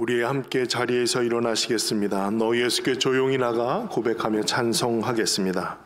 우리 함께 자리에서 일어나시겠습니다. 너희 예수께 조용히 나가 고백하며 찬송하겠습니다.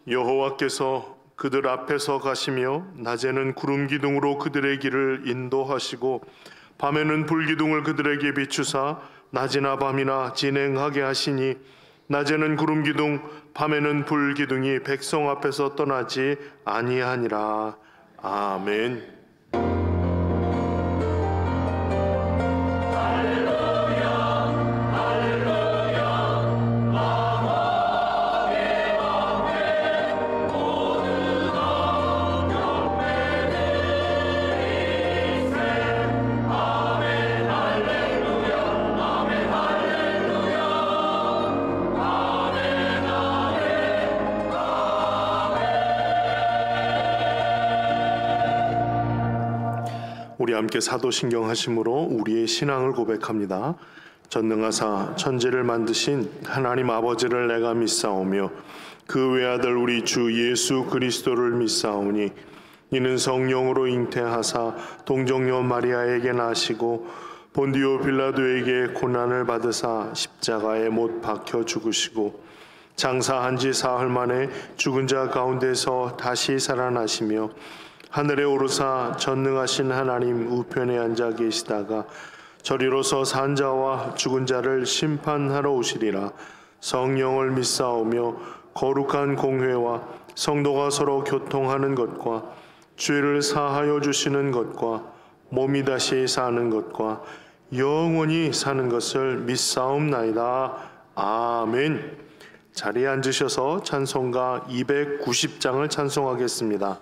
여호와께서 그들 앞에서 가시며 낮에는 구름 기둥으로 그들의 길을 인도하시고 밤에는 불기둥을 그들에게 비추사 낮이나 밤이나 진행하게 하시니 낮에는 구름 기둥 밤에는 불기둥이 백성 앞에서 떠나지 아니하니라. 아멘. 우리 함께 사도신경 하심으로 우리의 신앙을 고백합니다. 전능하사 천지를 만드신 하나님 아버지를 내가 믿사오며 그 외아들 우리 주 예수 그리스도를 믿사오니 이는 성령으로 잉태하사 동정녀 마리아에게 나시고 본디오 빌라도에게 고난을 받으사 십자가에 못 박혀 죽으시고 장사한 지 사흘 만에 죽은 자 가운데서 다시 살아나시며 하늘에 오르사 전능하신 하나님 우편에 앉아 계시다가 저리로서 산 자와 죽은 자를 심판하러 오시리라. 성령을 믿사오며 거룩한 공회와 성도가 서로 교통하는 것과 죄를 사하여 주시는 것과 몸이 다시 사는 것과 영원히 사는 것을 믿사옵나이다. 아멘. 자리에 앉으셔서 찬송가 290장을 찬송하겠습니다.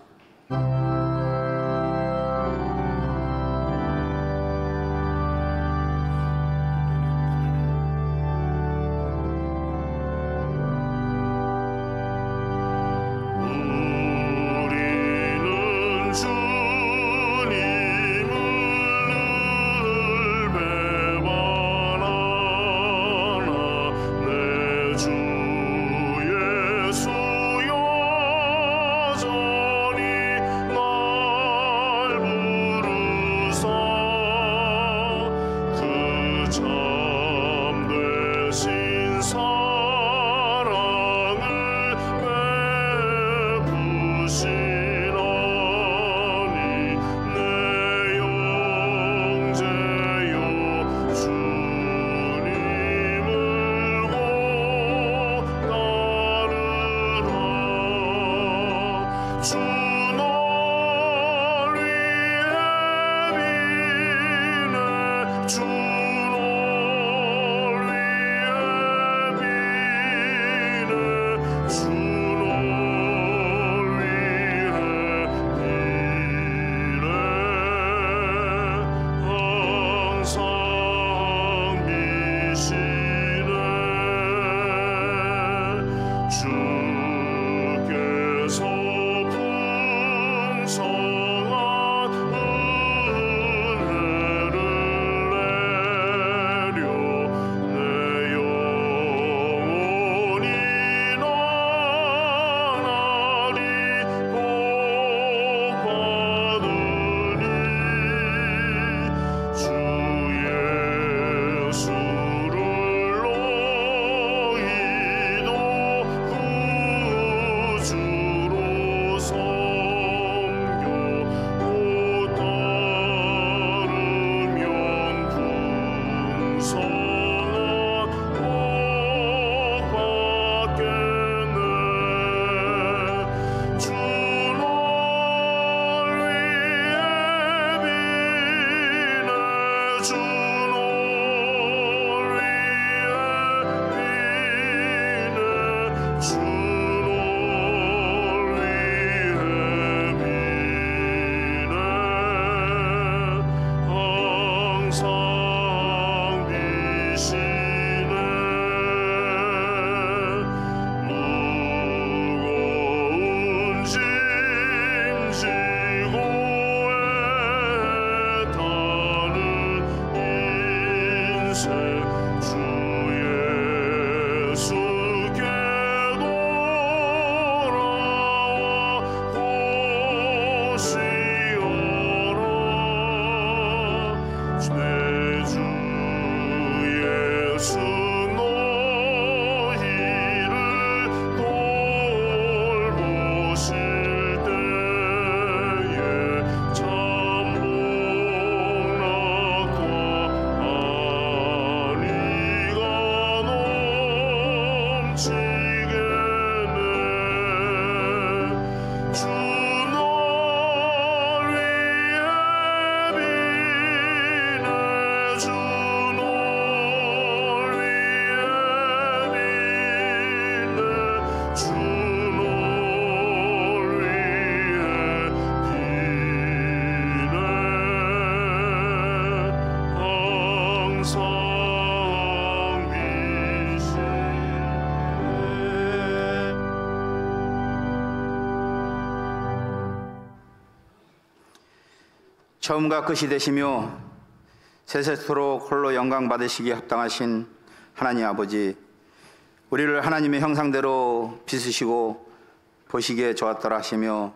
처음과 끝이 되시며 세세토록 홀로 영광 받으시기에 합당하신 하나님 아버지, 우리를 하나님의 형상대로 빚으시고 보시기에 좋았더라 하시며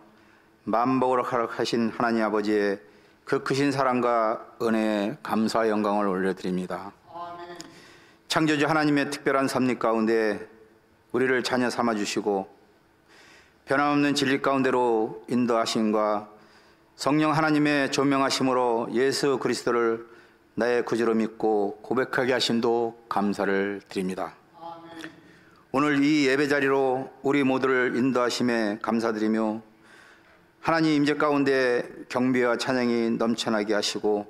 만복을 허락하신 하나님 아버지의 그 크신 사랑과 은혜에 감사와 영광을 올려드립니다. 아멘. 창조주 하나님의 특별한 섭리 가운데 우리를 자녀 삼아주시고 변함없는 진리 가운데로 인도하심과 성령 하나님의 조명하심으로 예수 그리스도를 나의 구주로 믿고 고백하게 하심도 감사를 드립니다. 아멘. 오늘 이 예배 자리로 우리 모두를 인도하심에 감사드리며 하나님 임재 가운데 경배와 찬양이 넘쳐나게 하시고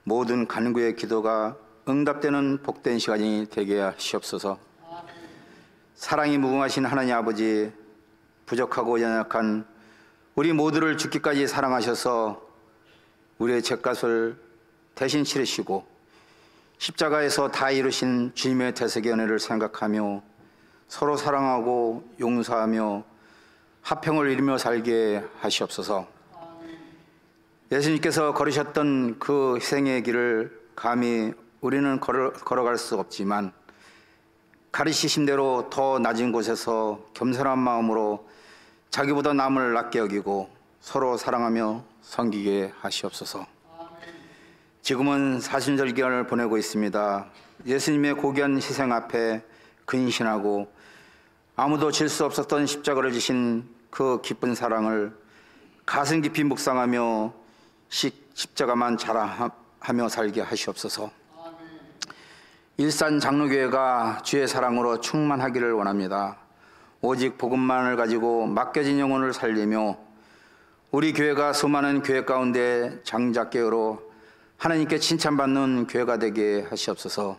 모든 간구의 기도가 응답되는 복된 시간이 되게 하시옵소서. 아멘. 사랑이 무궁하신 하나님 아버지, 부족하고 연약한 우리 모두를 죽기까지 사랑하셔서 우리의 죄값을 대신 치르시고 십자가에서 다 이루신 주님의 대속의 은혜를 생각하며 서로 사랑하고 용서하며 화평을 이루며 살게 하시옵소서. 예수님께서 걸으셨던 그 희생의 길을 감히 우리는 걸어갈 수 없지만 가르치신 대로 더 낮은 곳에서 겸손한 마음으로 자기보다 남을 낮게 여기고 서로 사랑하며 섬기게 하시옵소서. 지금은 사순절 기간을 보내고 있습니다. 예수님의 고귀한 희생 앞에 근신하고 아무도 질 수 없었던 십자가를 지신 그 기쁜 사랑을 가슴 깊이 묵상하며 십자가만 자랑하며 살게 하시옵소서. 일산 장로교회가 주의 사랑으로 충만하기를 원합니다. 오직 복음만을 가지고 맡겨진 영혼을 살리며 우리 교회가 수많은 교회 가운데 장작교회로 하나님께 칭찬받는 교회가 되게 하시옵소서.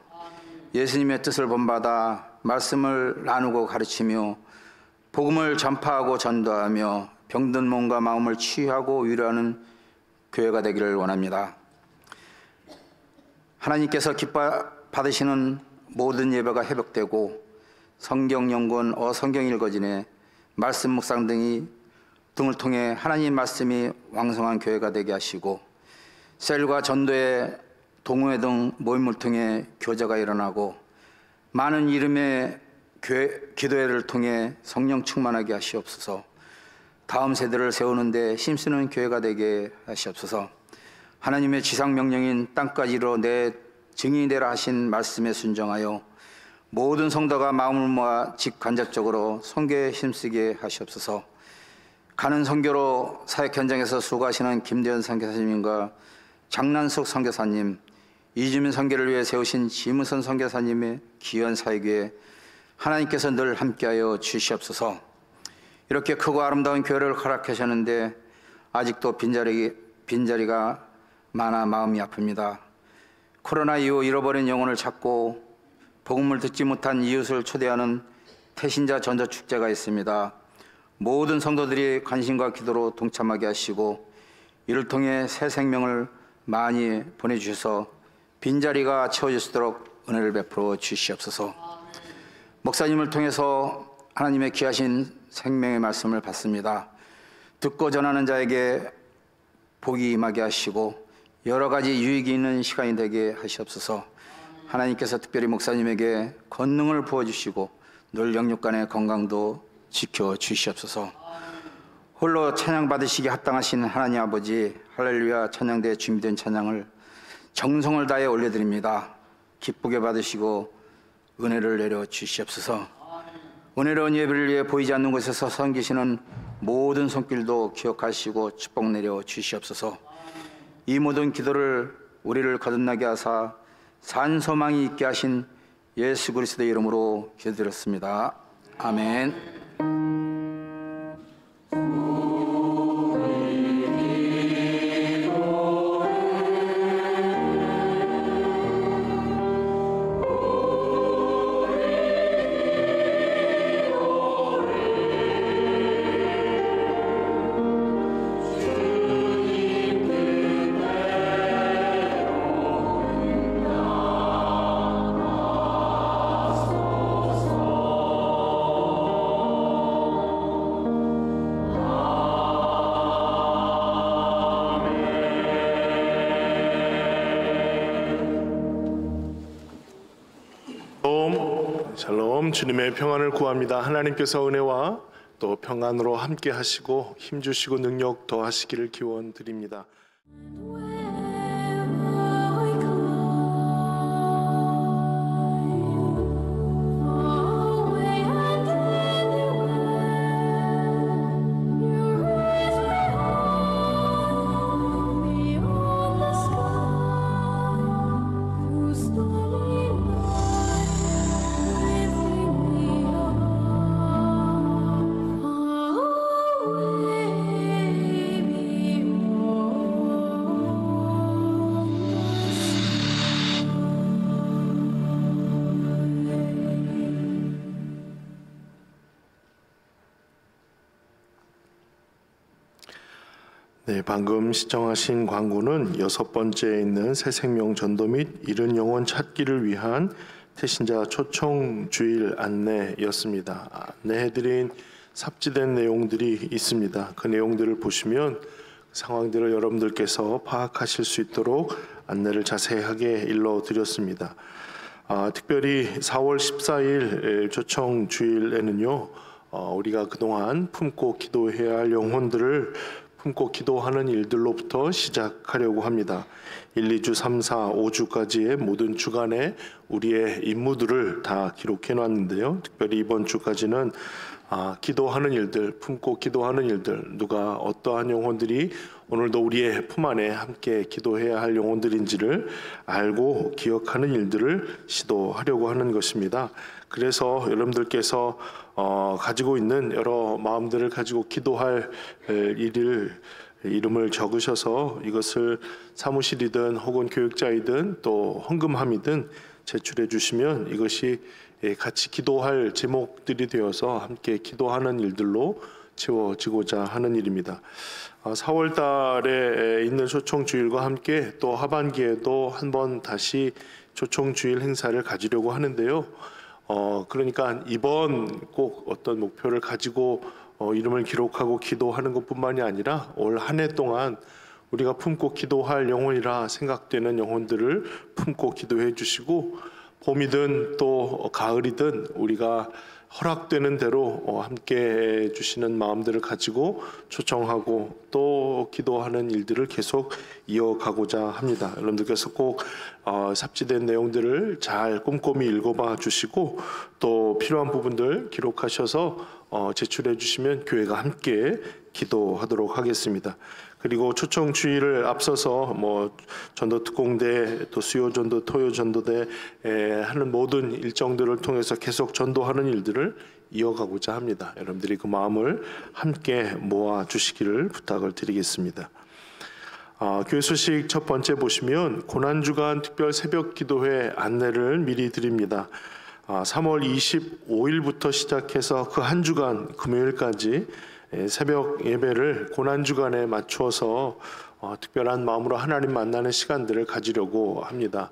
예수님의 뜻을 본받아 말씀을 나누고 가르치며 복음을 전파하고 전도하며 병든 몸과 마음을 치유하고 위로하는 교회가 되기를 원합니다. 하나님께서 기뻐 받으시는 모든 예배가 회복되고 성경 연구원, 성경 읽어진에 말씀 묵상 등을 통해 하나님 말씀이 왕성한 교회가 되게 하시고 셀과 전도회, 동호회 등 모임을 통해 교제가 일어나고 많은 이름의 기도회를 통해 성령 충만하게 하시옵소서. 다음 세대를 세우는 데 힘쓰는 교회가 되게 하시옵소서. 하나님의 지상 명령인 땅까지 이루어 내 증인이 되라 하신 말씀에 순종하여 모든 성도가 마음을 모아 직간접적으로 선교에 힘쓰게 하시옵소서. 가는 선교로 사역 현장에서 수고하시는 김대현 선교사님과 장난숙 선교사님, 이주민 선교를 위해 세우신 지무선 선교사님의 귀한 사역에 하나님께서 늘 함께하여 주시옵소서. 이렇게 크고 아름다운 교회를 허락하셨는데 아직도 빈자리가 많아 마음이 아픕니다. 코로나 이후 잃어버린 영혼을 찾고 복음을 듣지 못한 이웃을 초대하는 태신자 전도 축제가 있습니다. 모든 성도들이 관심과 기도로 동참하게 하시고 이를 통해 새 생명을 많이 보내주셔서 빈자리가 채워질 수 있도록 은혜를 베풀어 주시옵소서. 목사님을 통해서 하나님의 귀하신 생명의 말씀을 받습니다. 듣고 전하는 자에게 복이 임하게 하시고 여러 가지 유익이 있는 시간이 되게 하시옵소서. 하나님께서 특별히 목사님에게 권능을 부어주시고 늘 영육간의 건강도 지켜주시옵소서. 홀로 찬양 받으시기 합당하신 하나님 아버지, 할렐루야 찬양대에 준비된 찬양을 정성을 다해 올려드립니다. 기쁘게 받으시고 은혜를 내려 주시옵소서. 은혜로운 예배를 위해 보이지 않는 곳에서 섬기시는 모든 손길도 기억하시고 축복 내려 주시옵소서. 이 모든 기도를 우리를 거듭나게 하사 산 소망이 있게 하신 예수 그리스도의 이름으로 기도드렸습니다. 아멘. 샬롬, 주님의 평안을 구합니다. 하나님께서 은혜와 또 평안으로 함께 하시고 힘주시고 능력 더하시기를 기원드립니다. 네, 방금 시청하신 광고는 6번째에 있는 새 생명 전도 및 잃은 영혼 찾기를 위한 태신자 초청 주일 안내였습니다. 안내해드린 삽지된 내용들이 있습니다. 그 내용들을 보시면 상황들을 여러분들께서 파악하실 수 있도록 안내를 자세하게 일러드렸습니다. 특별히 4월 14일 초청 주일에는요, 우리가 그동안 품고 기도해야 할 영혼들을 품고 기도하는 일들로부터 시작하려고 합니다. 1, 2주, 3, 4, 5주까지의 모든 주간에 우리의 임무들을 다 기록해 놨는데요. 특별히 이번 주까지는 기도하는 일들, 품고 기도하는 일들, 누가 어떠한 영혼들이 오늘도 우리의 품 안에 함께 기도해야 할 영혼들인지를 알고 기억하는 일들을 시도하려고 하는 것입니다. 그래서 여러분들께서 가지고 있는 여러 마음들을 가지고 기도할 이름을 적으셔서 이것을 사무실이든 혹은 교육자이든 또 헌금함이든 제출해 주시면 이것이 같이 기도할 제목들이 되어서 함께 기도하는 일들로 채워지고자 하는 일입니다. 4월 달에 있는 초청주일과 함께 또 하반기에도 한번 다시 초청주일 행사를 가지려고 하는데요. 그러니까 이번 꼭 어떤 목표를 가지고 이름을 기록하고 기도하는 것뿐만이 아니라 올 한 해 동안 우리가 품고 기도할 영혼이라 생각되는 영혼들을 품고 기도해 주시고, 봄이든 또 가을이든 우리가 허락되는 대로 함께 해 주시는 마음들을 가지고 초청하고 또 기도하는 일들을 계속 이어가고자 합니다. 여러분들께서 꼭 삽지된 내용들을 잘 꼼꼼히 읽어봐 주시고 또 필요한 부분들 기록하셔서 제출해 주시면 교회가 함께 기도하도록 하겠습니다. 그리고 초청 주일을 앞서서 전도 특공대, 또 수요 전도, 토요 전도대 하는 모든 일정들을 통해서 계속 전도하는 일들을 이어가고자 합니다. 여러분들이 그 마음을 함께 모아 주시기를 부탁을 드리겠습니다. 교회 소식 첫 번째 보시면 고난주간 특별 새벽 기도회 안내를 미리 드립니다. 3월 25일부터 시작해서 그 한 주간 금요일까지 새벽 예배를 고난주간에 맞추어서 특별한 마음으로 하나님 만나는 시간들을 가지려고 합니다.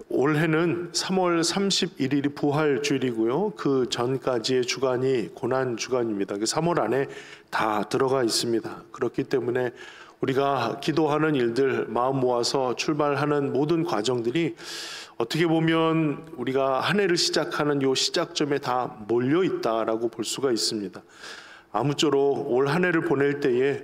올해는 3월 31일이 부활주일이고요. 그 전까지의 주간이 고난주간입니다. 3월 안에 다 들어가 있습니다. 그렇기 때문에 우리가 기도하는 일들, 마음 모아서 출발하는 모든 과정들이 어떻게 보면 우리가 한 해를 시작하는 요 시작점에 다 몰려 있다라고 볼 수가 있습니다. 아무쪼록 올 한 해를 보낼 때에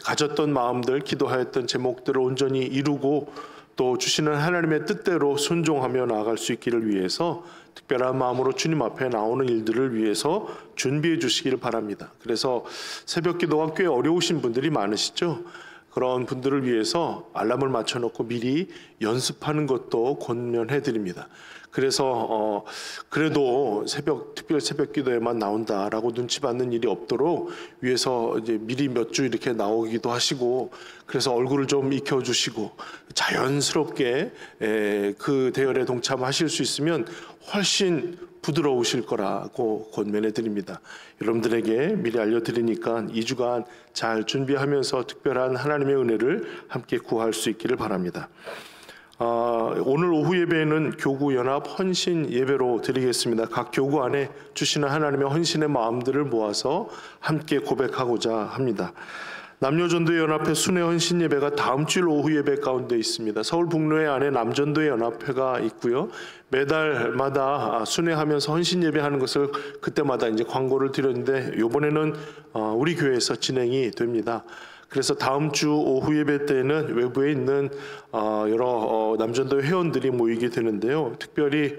가졌던 마음들, 기도하였던 제목들을 온전히 이루고 또 주시는 하나님의 뜻대로 순종하며 나아갈 수 있기를 위해서 특별한 마음으로 주님 앞에 나오는 일들을 위해서 준비해 주시기를 바랍니다. 그래서 새벽 기도가 꽤 어려우신 분들이 많으시죠? 그런 분들을 위해서 알람을 맞춰놓고 미리 연습하는 것도 권면해 드립니다. 그래서 그래도 특별 새벽 기도에만 나온다라고 눈치 받는 일이 없도록 위해서 이제 미리 몇 주 이렇게 나오기도 하시고, 그래서 얼굴을 좀 익혀주시고 자연스럽게 그 대열에 동참하실 수 있으면 훨씬 부드러우실 거라고 권면해 드립니다. 여러분들에게 미리 알려드리니까 2주간 잘 준비하면서 특별한 하나님의 은혜를 함께 구할 수 있기를 바랍니다. 오늘 오후 예배는 교구 연합 헌신 예배로 드리겠습니다. 각 교구 안에 주시는 하나님의 헌신의 마음들을 모아서 함께 고백하고자 합니다. 남녀전도회 연합회 순회 헌신 예배가 다음 주일 오후 예배 가운데 있습니다. 서울 북로회 안에 남전도회 연합회가 있고요. 매달마다 순회하면서 헌신 예배하는 것을 그때마다 이제 광고를 드렸는데 이번에는 우리 교회에서 진행이 됩니다. 그래서 다음 주 오후 예배 때는 외부에 있는 여러 남전도 회원들이 모이게 되는데요. 특별히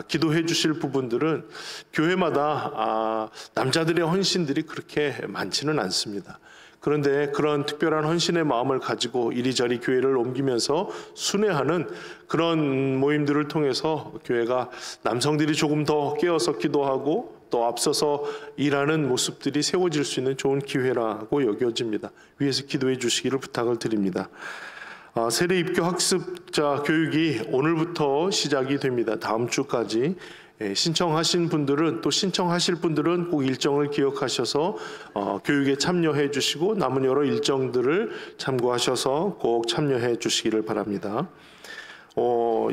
기도해 주실 부분들은 교회마다 남자들의 헌신들이 그렇게 많지는 않습니다. 그런데 그런 특별한 헌신의 마음을 가지고 이리저리 교회를 옮기면서 순회하는 그런 모임들을 통해서 교회가 남성들이 조금 더 깨어서 기도하고 또 앞서서 일하는 모습들이 세워질 수 있는 좋은 기회라고 여겨집니다. 위에서 기도해 주시기를 부탁을 드립니다. 세례 입교 학습자 교육이 오늘부터 시작이 됩니다. 다음 주까지 신청하신 분들은 또 신청하실 분들은 꼭 일정을 기억하셔서 교육에 참여해 주시고 남은 여러 일정들을 참고하셔서 꼭 참여해 주시기를 바랍니다.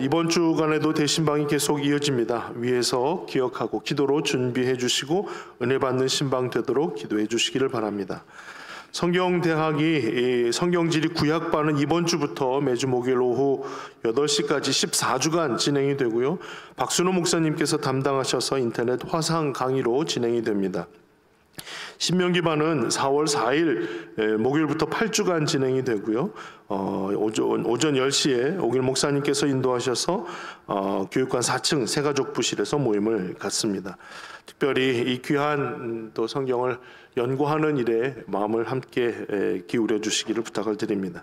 이번 주간에도 대신방이 계속 이어집니다. 위에서 기억하고 기도로 준비해 주시고 은혜 받는 신방 되도록 기도해 주시기를 바랍니다. 성경대학이 성경지리 구약반은 이번 주부터 매주 목요일 오후 8시까지 14주간 진행이 되고요. 박순호 목사님께서 담당하셔서 인터넷 화상 강의로 진행이 됩니다. 신명기반은 4월 4일 목요일부터 8주간 진행이 되고요. 오전 10시에 오길 목사님께서 인도하셔서 교육관 4층 새가족부실에서 모임을 갖습니다. 특별히 이 귀한 또 성경을 연구하는 일에 마음을 함께 기울여 주시기를 부탁을 드립니다.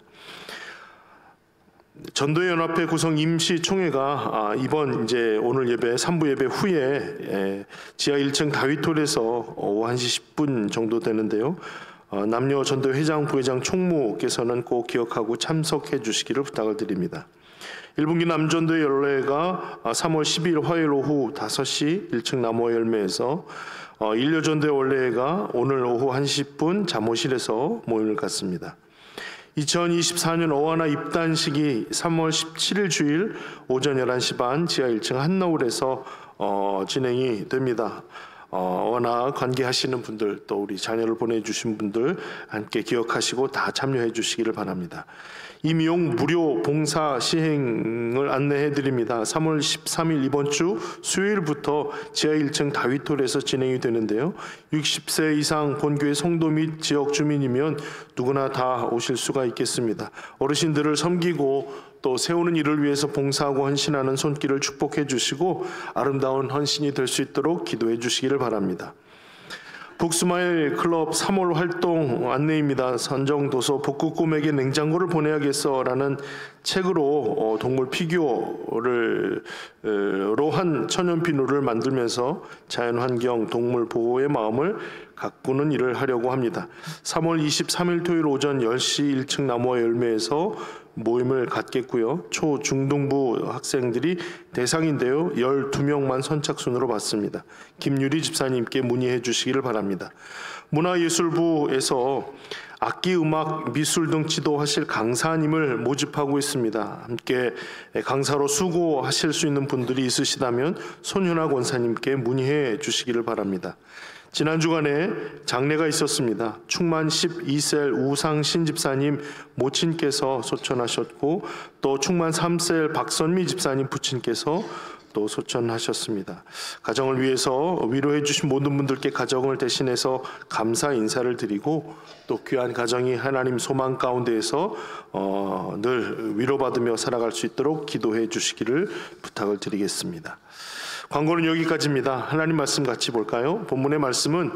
전도연합회 구성 임시총회가 이번 오늘 예배 3부 예배 후에 지하 1층 다윗홀에서 오후 1시 10분 정도 되는데요. 남녀 전도 회장, 부회장, 총무께서는 꼭 기억하고 참석해 주시기를 부탁을 드립니다. 1분기 남전도의 연례가 3월 12일 화요일 오후 5시 1층 나무와 열매에서 1려 전도의 원래가 오늘 오후 1시 10분 잠호실에서 모임을 갖습니다. 2024년 어와나 입단식이 3월 17일 주일 오전 11시 반 지하 1층 한너울에서 진행이 됩니다. 어와나 관계하시는 분들 또 우리 자녀를 보내주신 분들 함께 기억하시고 다 참여해 주시기를 바랍니다. 임용 무료 봉사 시행을 안내해 드립니다. 3월 13일 이번 주 수요일부터 지하 1층 다윗홀에서 진행이 되는데요. 60세 이상 본교회 성도 및 지역 주민이면 누구나 다 오실 수가 있겠습니다. 어르신들을 섬기고 또 세우는 일을 위해서 봉사하고 헌신하는 손길을 축복해 주시고 아름다운 헌신이 될 수 있도록 기도해 주시기를 바랍니다. 북스마일 클럽 3월 활동 안내입니다. 선정도서 복구 꿈에게 냉장고를 보내야겠어 라는 책으로 동물 피규어로 한 천연 비누를 만들면서 자연환경 동물 보호의 마음을 가꾸는 일을 하려고 합니다. 3월 23일 토요일 오전 10시 1층 나무와 열매에서 모임을 갖겠고요. 초, 중등부 학생들이 대상인데요. 12명만 선착순으로 받습니다. 김유리 집사님께 문의해 주시기를 바랍니다. 문화예술부에서 악기, 음악, 미술 등 지도하실 강사님을 모집하고 있습니다. 함께 강사로 수고하실 수 있는 분들이 있으시다면 손윤아 권사님께 문의해 주시기를 바랍니다. 지난 주간에 장례가 있었습니다. 충만 12셀 우상 신집사님 모친께서 소천하셨고 또 충만 3셀 박선미 집사님 부친께서 또 소천하셨습니다. 가정을 위해서 위로해 주신 모든 분들께 가정을 대신해서 감사 인사를 드리고 또 귀한 가정이 하나님 소망 가운데에서 늘 위로받으며 살아갈 수 있도록 기도해 주시기를 부탁을 드리겠습니다. 광고는 여기까지입니다. 하나님 말씀 같이 볼까요? 본문의 말씀은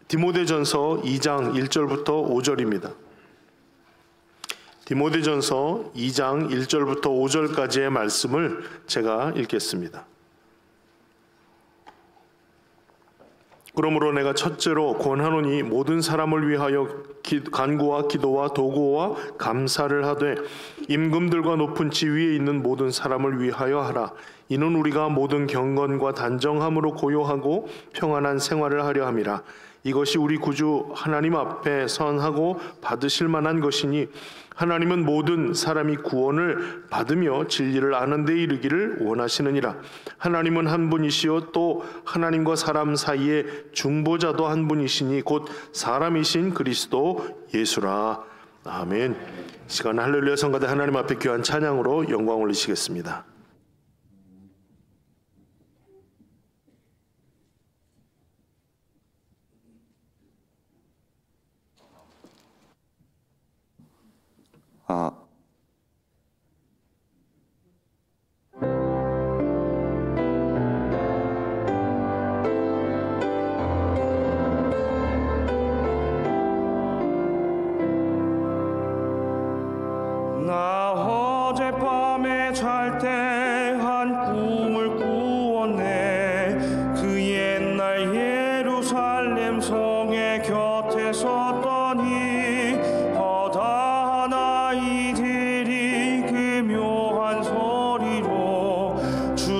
디모데전서 2장 1절부터 5절입니다. 디모데전서 2장 1절부터 5절까지의 말씀을 제가 읽겠습니다. 그러므로 내가 첫째로 권하노니 모든 사람을 위하여 간구와 기도와 도구와 감사를 하되 임금들과 높은 지위에 있는 모든 사람을 위하여 하라. 이는 우리가 모든 경건과 단정함으로 고요하고 평안한 생활을 하려 함이라. 이것이 우리 구주 하나님 앞에 선하고 받으실 만한 것이니 하나님은 모든 사람이 구원을 받으며 진리를 아는 데 이르기를 원하시느니라. 하나님은 한 분이시요 또 하나님과 사람 사이에 중보자도 한 분이시니 곧 사람이신 그리스도 예수라. 아멘. 시간 할렐루야 성가대 하나님 앞에 귀한 찬양으로 영광 올리시겠습니다. 나 어젯밤에 잘 때 한 꿈을 꾸었네. 그 옛날 예루살렘 성의 곁에 섰더니 허다한 아이들이 그 묘한 소리로 주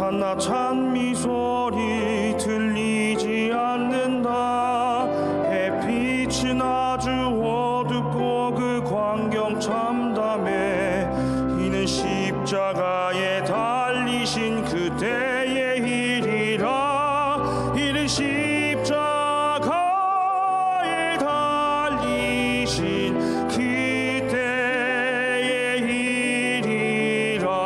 산나 찬미 소리 들리지 않는다. 햇빛은 아주 어둡고 그 광경 참담해. 이는 십자가에 달리신 그때의 일이라. 이는 십자가에 달리신 그때의 일이라.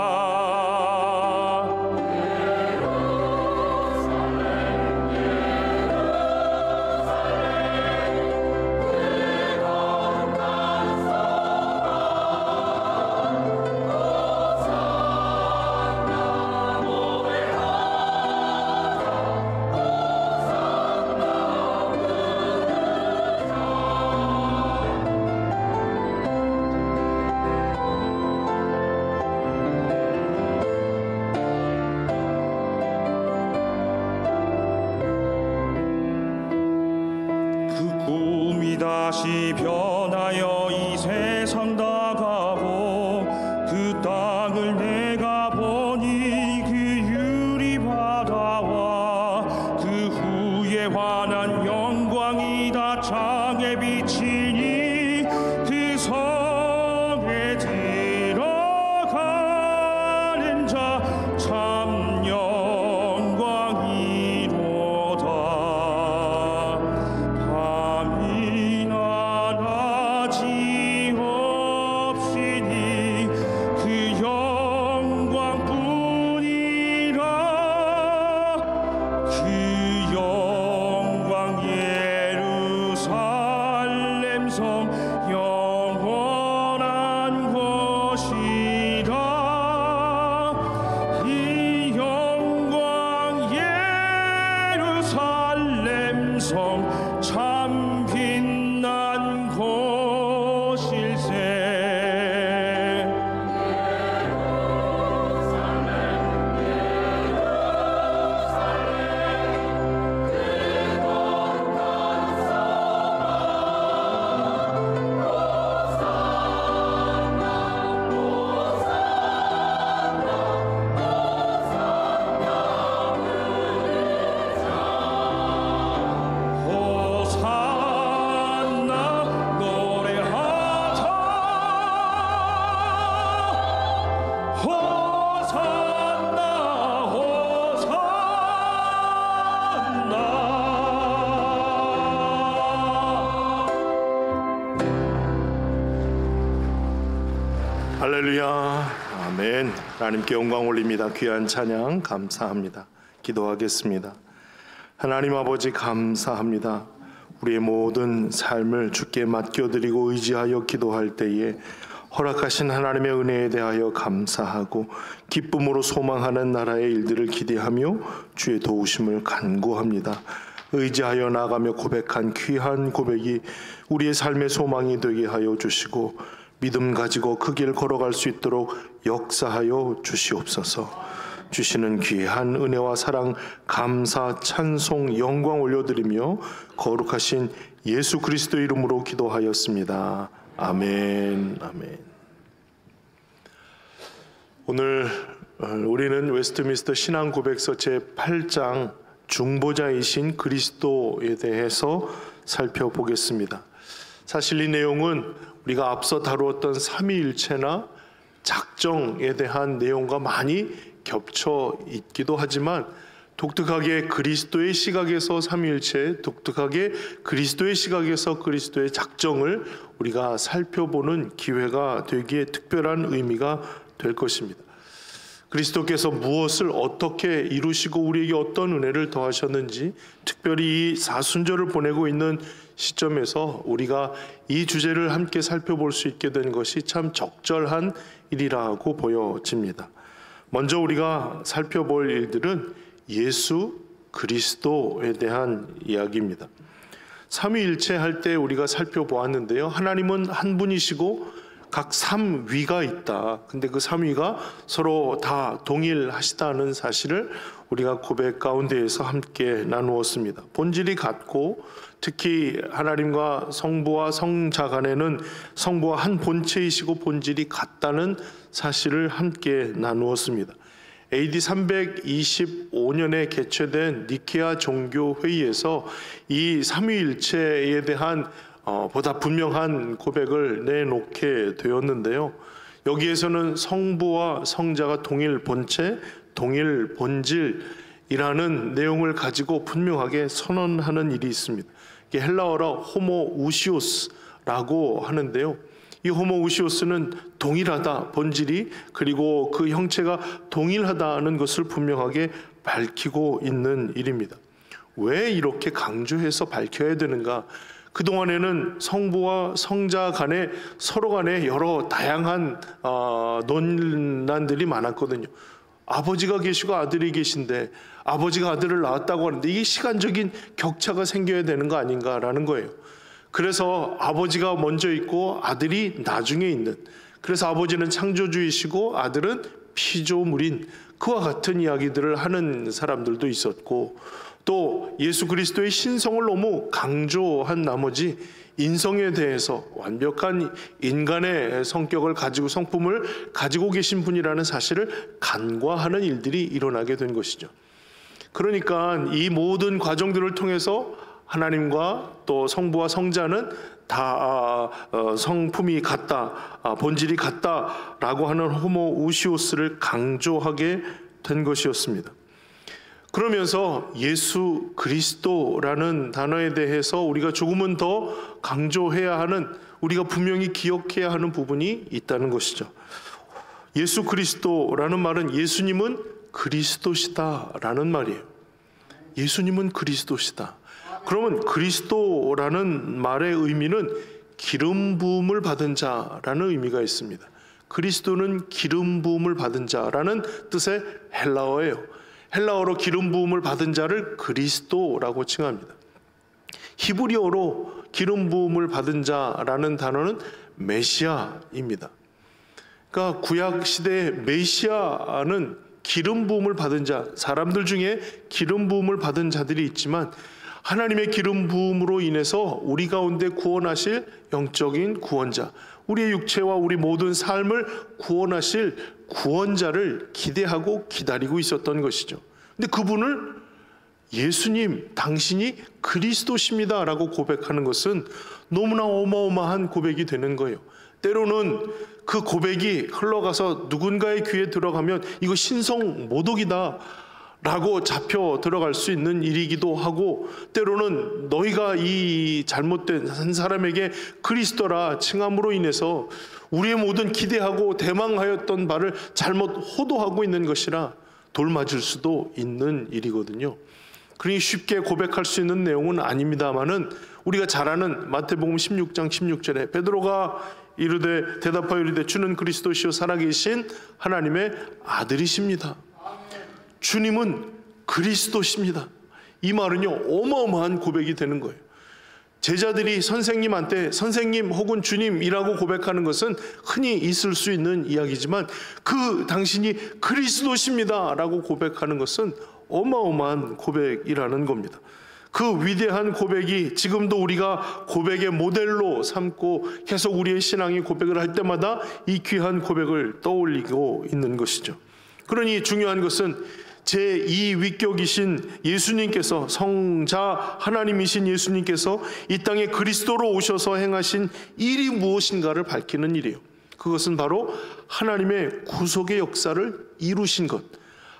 다시 변하여 이 세상 나가고 그 땅을 내가 보니 그 유리 바다와 그 후에 환한 영광이 다 창에 비치니 그 성에 들어가는 자 참 영광이로다. 참 빛난 곳일세. 할렐루야, 아멘. 하나님께 영광 올립니다. 귀한 찬양 감사합니다. 기도하겠습니다. 하나님 아버지 감사합니다. 우리의 모든 삶을 주께 맡겨드리고 의지하여 기도할 때에 허락하신 하나님의 은혜에 대하여 감사하고 기쁨으로 소망하는 나라의 일들을 기대하며 주의 도우심을 간구합니다. 의지하여 나가며 고백한 귀한 고백이 우리의 삶의 소망이 되게 하여 주시고 믿음 가지고 그 길 걸어갈 수 있도록 역사하여 주시옵소서. 주시는 귀한 은혜와 사랑 감사 찬송 영광 올려드리며 거룩하신 예수 그리스도 이름으로 기도하였습니다. 아멘. 아멘. 오늘 우리는 웨스트민스터 신앙 고백서 제8장 중보자이신 그리스도에 대해서 살펴보겠습니다. 사실 이 내용은 우리가 앞서 다루었던 삼위일체나 작정에 대한 내용과 많이 겹쳐 있기도 하지만 독특하게 그리스도의 시각에서 삼위일체, 독특하게 그리스도의 시각에서 그리스도의 작정을 우리가 살펴보는 기회가 되기에 특별한 의미가 될 것입니다. 그리스도께서 무엇을 어떻게 이루시고 우리에게 어떤 은혜를 더하셨는지, 특별히 이 사순절을 보내고 있는 시점에서 우리가 이 주제를 함께 살펴볼 수 있게 된 것이 참 적절한 일이라고 보여집니다. 먼저 우리가 살펴볼 일들은 예수 그리스도에 대한 이야기입니다. 삼위일체 할 때 우리가 살펴보았는데요, 하나님은 한 분이시고 각 삼위가 있다. 근데 그 삼위가 서로 다 동일하시다는 사실을 우리가 고백 가운데에서 함께 나누었습니다. 본질이 같고 특히 하나님과 성부와 성자 간에는 성부와 한 본체이시고 본질이 같다는 사실을 함께 나누었습니다. AD 325년에 개최된 니케아 종교회의에서 이 삼위일체에 대한 보다 분명한 고백을 내놓게 되었는데요. 여기에서는 성부와 성자가 동일 본체, 동일 본질이라는 내용을 가지고 분명하게 선언하는 일이 있습니다. 이게 헬라어로 호모우시오스라고 하는데요. 이 호모우시오스는 동일하다, 본질이, 그리고 그 형체가 동일하다는 것을 분명하게 밝히고 있는 일입니다. 왜 이렇게 강조해서 밝혀야 되는가? 그동안에는 성부와 성자 간에 서로 간에 여러 다양한 논란들이 많았거든요. 아버지가 계시고 아들이 계신데 아버지가 아들을 낳았다고 하는데 이게 시간적인 격차가 생겨야 되는 거 아닌가라는 거예요. 그래서 아버지가 먼저 있고 아들이 나중에 있는, 그래서 아버지는 창조주이시고 아들은 피조물인, 그와 같은 이야기들을 하는 사람들도 있었고, 또 예수 그리스도의 신성을 너무 강조한 나머지 인성에 대해서 완벽한 인간의 성격을 가지고 성품을 가지고 계신 분이라는 사실을 간과하는 일들이 일어나게 된 것이죠. 그러니까 이 모든 과정들을 통해서 하나님과 또 성부와 성자는 다 성품이 같다, 본질이 같다라고 하는 호모우시오스를 강조하게 된 것이었습니다. 그러면서 예수 그리스도라는 단어에 대해서 우리가 조금은 더 강조해야 하는, 우리가 분명히 기억해야 하는 부분이 있다는 것이죠. 예수 그리스도라는 말은 예수님은 그리스도시다라는 말이에요. 예수님은 그리스도시다. 그러면 그리스도라는 말의 의미는 기름 부음을 받은 자라는 의미가 있습니다. 그리스도는 기름 부음을 받은 자라는 뜻의 헬라어예요. 헬라어로 기름 부음을 받은 자를 그리스도라고 칭합니다. 히브리어로 기름 부음을 받은 자라는 단어는 메시아입니다. 그러니까 구약 시대의 메시아는 기름 부음을 받은 자, 사람들 중에 기름 부음을 받은 자들이 있지만 하나님의 기름 부음으로 인해서 우리 가운데 구원하실 영적인 구원자, 우리의 육체와 우리 모든 삶을 구원하실 구원자를 기대하고 기다리고 있었던 것이죠. 근데 그분을 예수님, 당신이 그리스도십니다 라고 고백하는 것은 너무나 어마어마한 고백이 되는 거예요. 때로는 그 고백이 흘러가서 누군가의 귀에 들어가면 이거 신성 모독이다 라고 잡혀 들어갈 수 있는 일이기도 하고, 때로는 너희가 이 잘못된 한 사람에게 그리스도라 칭함으로 인해서 우리의 모든 기대하고 대망하였던 바를 잘못 호도하고 있는 것이라 돌맞을 수도 있는 일이거든요. 그러니 쉽게 고백할 수 있는 내용은 아닙니다만은 우리가 잘 아는 마태복음 16장 16절에 베드로가 이르되 대답하여 이르되 주는 그리스도시요 살아계신 하나님의 아들이십니다. 주님은 그리스도십니다. 이 말은요 어마어마한 고백이 되는 거예요. 제자들이 선생님한테 선생님 혹은 주님이라고 고백하는 것은 흔히 있을 수 있는 이야기지만 그 당신이 그리스도십니다 라고 고백하는 것은 어마어마한 고백이라는 겁니다. 그 위대한 고백이 지금도 우리가 고백의 모델로 삼고 계속 우리의 신앙이 고백을 할 때마다 이 귀한 고백을 떠올리고 있는 것이죠. 그러니 중요한 것은 제2위격이신 예수님께서, 성자 하나님이신 예수님께서 이 땅에 그리스도로 오셔서 행하신 일이 무엇인가를 밝히는 일이에요. 그것은 바로 하나님의 구속의 역사를 이루신 것,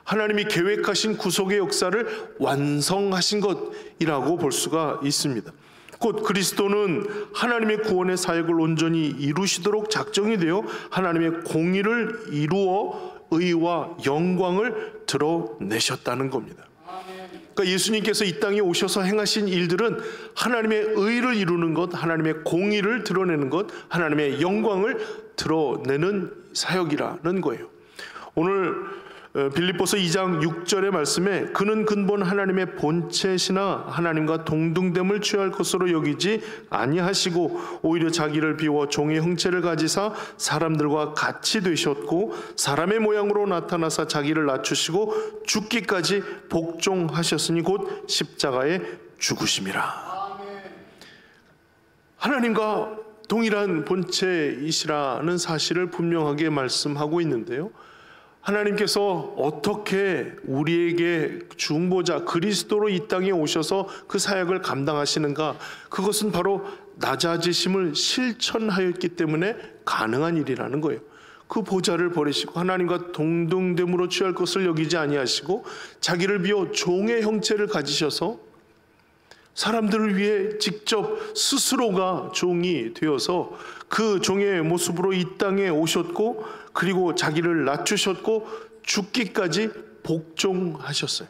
하나님이 계획하신 구속의 역사를 완성하신 것이라고 볼 수가 있습니다. 곧 그리스도는 하나님의 구원의 사역을 온전히 이루시도록 작정이 되어 하나님의 공의를 이루어 의와 영광을 드러내셨다는 겁니다. 그러니까 예수님께서 이 땅에 오셔서 행하신 일들은 하나님의 의를 이루는 것, 하나님의 공의를 드러내는 것, 하나님의 영광을 드러내는 사역이라는 거예요. 오늘 빌립보서 2장 6절의 말씀에 그는 근본 하나님의 본체시나 하나님과 동등됨을 취할 것으로 여기지 아니하시고 오히려 자기를 비워 종의 형체를 가지사 사람들과 같이 되셨고 사람의 모양으로 나타나사 자기를 낮추시고 죽기까지 복종하셨으니 곧 십자가에 죽으심이라. 하나님과 동일한 본체이시라는 사실을 분명하게 말씀하고 있는데요. 하나님께서 어떻게 우리에게 중보자 그리스도로 이 땅에 오셔서 그 사역을 감당하시는가? 그것은 바로 낮아지심을 실천하였기 때문에 가능한 일이라는 거예요. 그 보좌를 버리시고 하나님과 동등됨으로 취할 것을 여기지 아니하시고 자기를 비워 종의 형체를 가지셔서 사람들을 위해 직접 스스로가 종이 되어서 그 종의 모습으로 이 땅에 오셨고, 그리고 자기를 낮추셨고 죽기까지 복종하셨어요.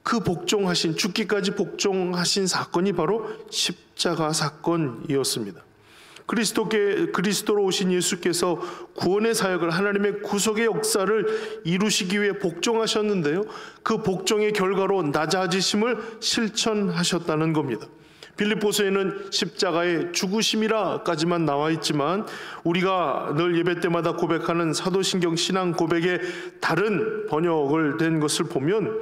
그 복종하신, 죽기까지 복종하신 사건이 바로 십자가 사건이었습니다. 그리스도로 오신 예수께서 구원의 사역을, 하나님의 구속의 역사를 이루시기 위해 복종하셨는데요, 그 복종의 결과로 낮아지심을 실천하셨다는 겁니다. 빌립보서에는 십자가의 죽으심이라까지만 나와 있지만 우리가 늘 예배 때마다 고백하는 사도신경 신앙 고백의 다른 번역을 된 것을 보면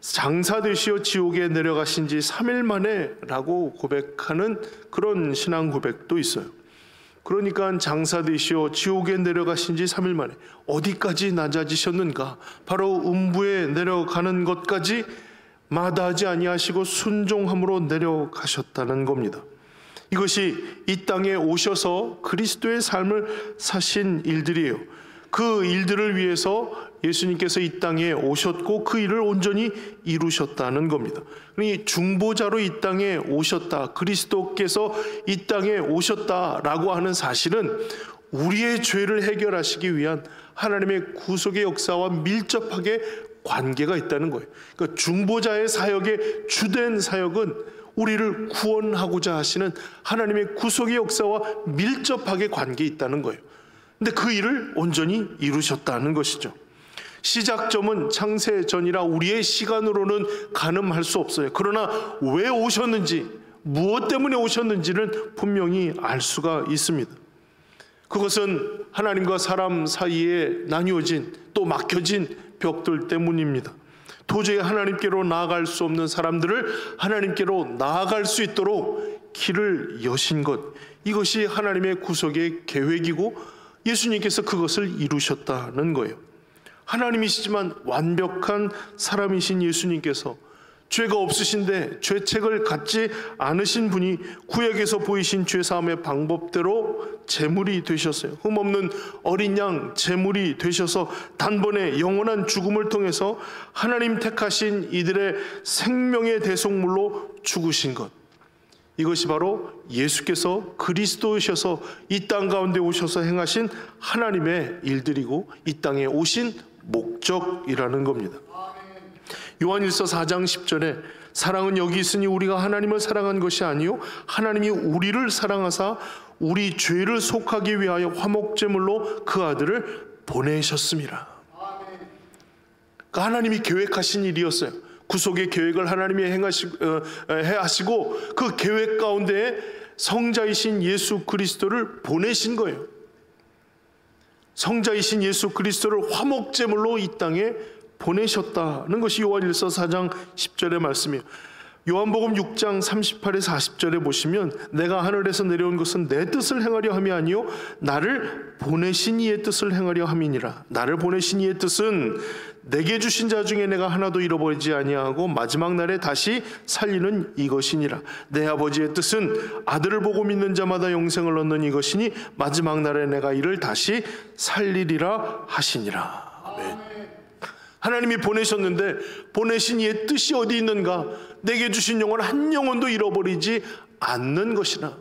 장사되시어 지옥에 내려가신 지 3일 만에 라고 고백하는 그런 신앙 고백도 있어요. 그러니까 장사되시어 지옥에 내려가신 지 3일 만에 어디까지 낮아지셨는가? 바로 음부에 내려가는 것까지 마다하지 아니하시고 순종함으로 내려가셨다는 겁니다. 이것이 이 땅에 오셔서 그리스도의 삶을 사신 일들이에요. 그 일들을 위해서 예수님께서 이 땅에 오셨고 그 일을 온전히 이루셨다는 겁니다. 그러니 중보자로 이 땅에 오셨다, 그리스도께서 이 땅에 오셨다라고 하는 사실은 우리의 죄를 해결하시기 위한 하나님의 구속의 역사와 밀접하게 관계가 있다는 거예요. 그러니까 중보자의 사역의 주된 사역은 우리를 구원하고자 하시는 하나님의 구속의 역사와 밀접하게 관계 있다는 거예요. 근데 그 일을 온전히 이루셨다는 것이죠. 시작점은 창세 전이라 우리의 시간으로는 가늠할 수 없어요. 그러나 왜 오셨는지, 무엇 때문에 오셨는지는 분명히 알 수가 있습니다. 그것은 하나님과 사람 사이에 나뉘어진, 또 막혀진 벽들 때문입니다. 도저히 하나님께로 나아갈 수 없는 사람들을 하나님께로 나아갈 수 있도록 길을 여신 것, 이것이 하나님의 구속의 계획이고 예수님께서 그것을 이루셨다는 거예요. 하나님이시지만 완벽한 사람이신 예수님께서 죄가 없으신데 죄책을 갖지 않으신 분이 구약에서 보이신 죄사함의 방법대로 제물이 되셨어요. 흠없는 어린 양 제물이 되셔서 단번에 영원한 죽음을 통해서 하나님 택하신 이들의 생명의 대속물로 죽으신 것, 이것이 바로 예수께서 그리스도이셔서 이 땅 가운데 오셔서 행하신 하나님의 일들이고 이 땅에 오신 목적이라는 겁니다. 요한일서 4장 10절에 사랑은 여기 있으니 우리가 하나님을 사랑한 것이 아니요 하나님이 우리를 사랑하사 우리 죄를 속하기 위하여 화목제물로 그 아들을 보내셨습니다. 그러니까 하나님이 계획하신 일이었어요. 구속의 계획을 하나님이 하시고 그 계획 가운데 성자이신 예수 그리스도를 보내신 거예요. 성자이신 예수 그리스도를 화목제물로 이 땅에 보내셨다는 것이 요한일서 4장 10절의 말씀이에요. 요한복음 6장 38에서 40절에 보시면 내가 하늘에서 내려온 것은 내 뜻을 행하려 함이 아니요 나를 보내신 이의 뜻을 행하려 함이니라. 나를 보내신 이의 뜻은 내게 주신 자 중에 내가 하나도 잃어버리지 아니하고 마지막 날에 다시 살리는 이것이니라. 내 아버지의 뜻은 아들을 보고 믿는 자마다 영생을 얻는 이것이니 마지막 날에 내가 이를 다시 살리리라 하시니라. 아멘. 하나님이 보내셨는데 보내신 이의 뜻이 어디 있는가? 내게 주신 영혼 한 영혼도 잃어버리지 않는 것이라,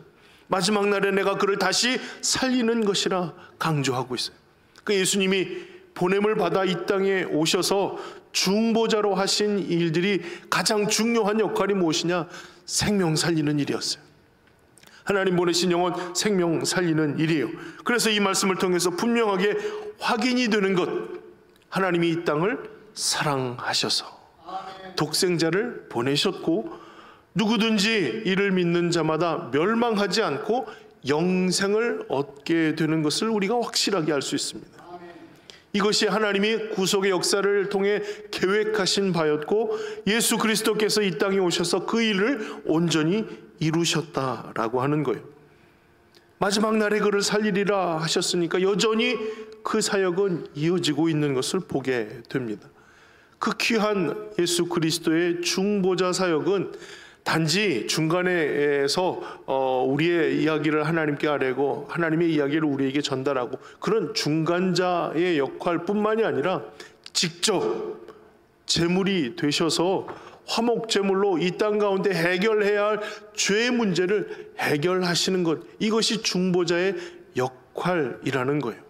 마지막 날에 내가 그를 다시 살리는 것이라 강조하고 있어요. 그 예수님이 보냄을 받아 이 땅에 오셔서 중보자로 하신 일들이 가장 중요한 역할이 무엇이냐? 생명 살리는 일이었어요. 하나님 보내신 영혼 생명 살리는 일이에요. 그래서 이 말씀을 통해서 분명하게 확인이 되는 것, 하나님이 이 땅을 사랑하셔서 독생자를 보내셨고 누구든지 이를 믿는 자마다 멸망하지 않고 영생을 얻게 되는 것을 우리가 확실하게 알 수 있습니다. 이것이 하나님이 구속의 역사를 통해 계획하신 바였고 예수 그리스도께서 이 땅에 오셔서 그 일을 온전히 이루셨다라고 하는 거예요. 마지막 날에 그를 살리리라 하셨으니까 여전히 그 사역은 이어지고 있는 것을 보게 됩니다. 그 귀한 예수 그리스도의 중보자 사역은 단지 중간에서 우리의 이야기를 하나님께 아뢰고 하나님의 이야기를 우리에게 전달하고 그런 중간자의 역할뿐만이 아니라 직접 제물이 되셔서 화목제물로 이 땅 가운데 해결해야 할 죄의 문제를 해결하시는 것, 이것이 중보자의 역할이라는 거예요.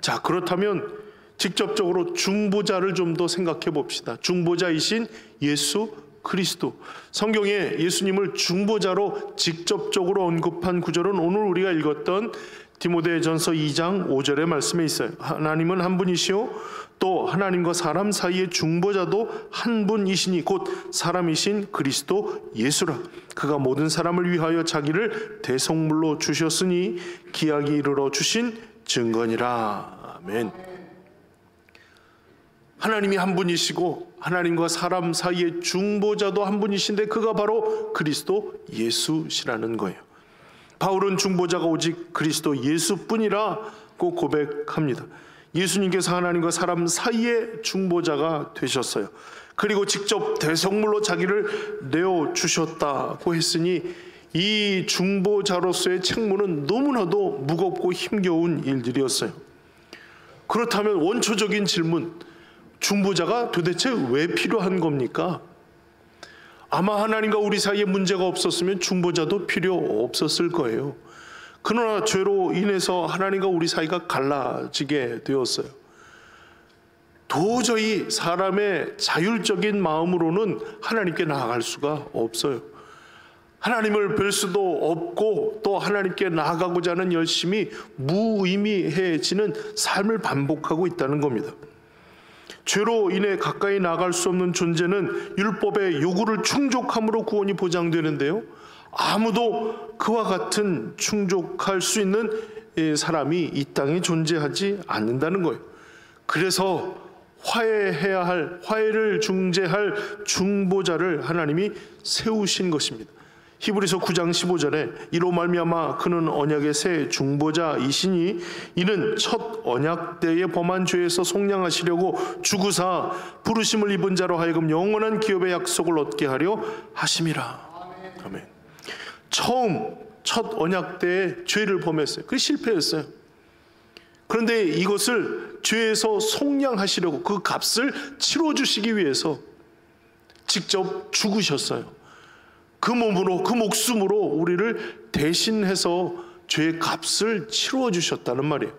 자, 그렇다면 직접적으로 중보자를 좀 더 생각해 봅시다. 중보자이신 예수 그리스도. 성경에 예수님을 중보자로 직접적으로 언급한 구절은 오늘 우리가 읽었던 디모데전서 2장 5절의 말씀에 있어요. 하나님은 한 분이시요 또 하나님과 사람 사이의 중보자도 한 분이시니 곧 사람이신 그리스도 예수라. 그가 모든 사람을 위하여 자기를 대속물로 주셨으니 기약이 이르러 주신 증거니라. 아멘. 하나님이 한 분이시고 하나님과 사람 사이의 중보자도 한 분이신데 그가 바로 그리스도 예수시라는 거예요. 바울은 중보자가 오직 그리스도 예수뿐이라고 고백합니다. 예수님께서 하나님과 사람 사이의 중보자가 되셨어요. 그리고 직접 대속물로 자기를 내어주셨다고 했으니 이 중보자로서의 책무는 너무나도 무겁고 힘겨운 일들이었어요. 그렇다면 원초적인 질문, 중보자가 도대체 왜 필요한 겁니까? 아마 하나님과 우리 사이에 문제가 없었으면 중보자도 필요 없었을 거예요. 그러나 죄로 인해서 하나님과 우리 사이가 갈라지게 되었어요. 도저히 사람의 자율적인 마음으로는 하나님께 나아갈 수가 없어요. 하나님을 뵐 수도 없고 또 하나님께 나아가고자 하는 열심이 무의미해지는 삶을 반복하고 있다는 겁니다. 죄로 인해 가까이 나아갈 수 없는 존재는 율법의 요구를 충족함으로 구원이 보장되는데요, 아무도 그와 같은 충족할 수 있는 사람이 이 땅에 존재하지 않는다는 거예요. 그래서 화해를 중재할 중보자를 하나님이 세우신 것입니다. 히브리서 9장 15절에 이로 말미암아 그는 언약의 새 중보자이시니 이는 첫 언약 때에 범한 죄에서 속량하시려고 죽으사 부르심을 입은 자로 하여금 영원한 기업의 약속을 얻게 하려 하심이라. 아멘. 처음 첫 언약 때에 죄를 범했어요. 그게 실패했어요. 그런데 이것을 죄에서 속량하시려고 그 값을 치러주시기 위해서 직접 죽으셨어요. 그 몸으로, 그 목숨으로 우리를 대신해서 죄의 값을 치루어 주셨다는 말이에요.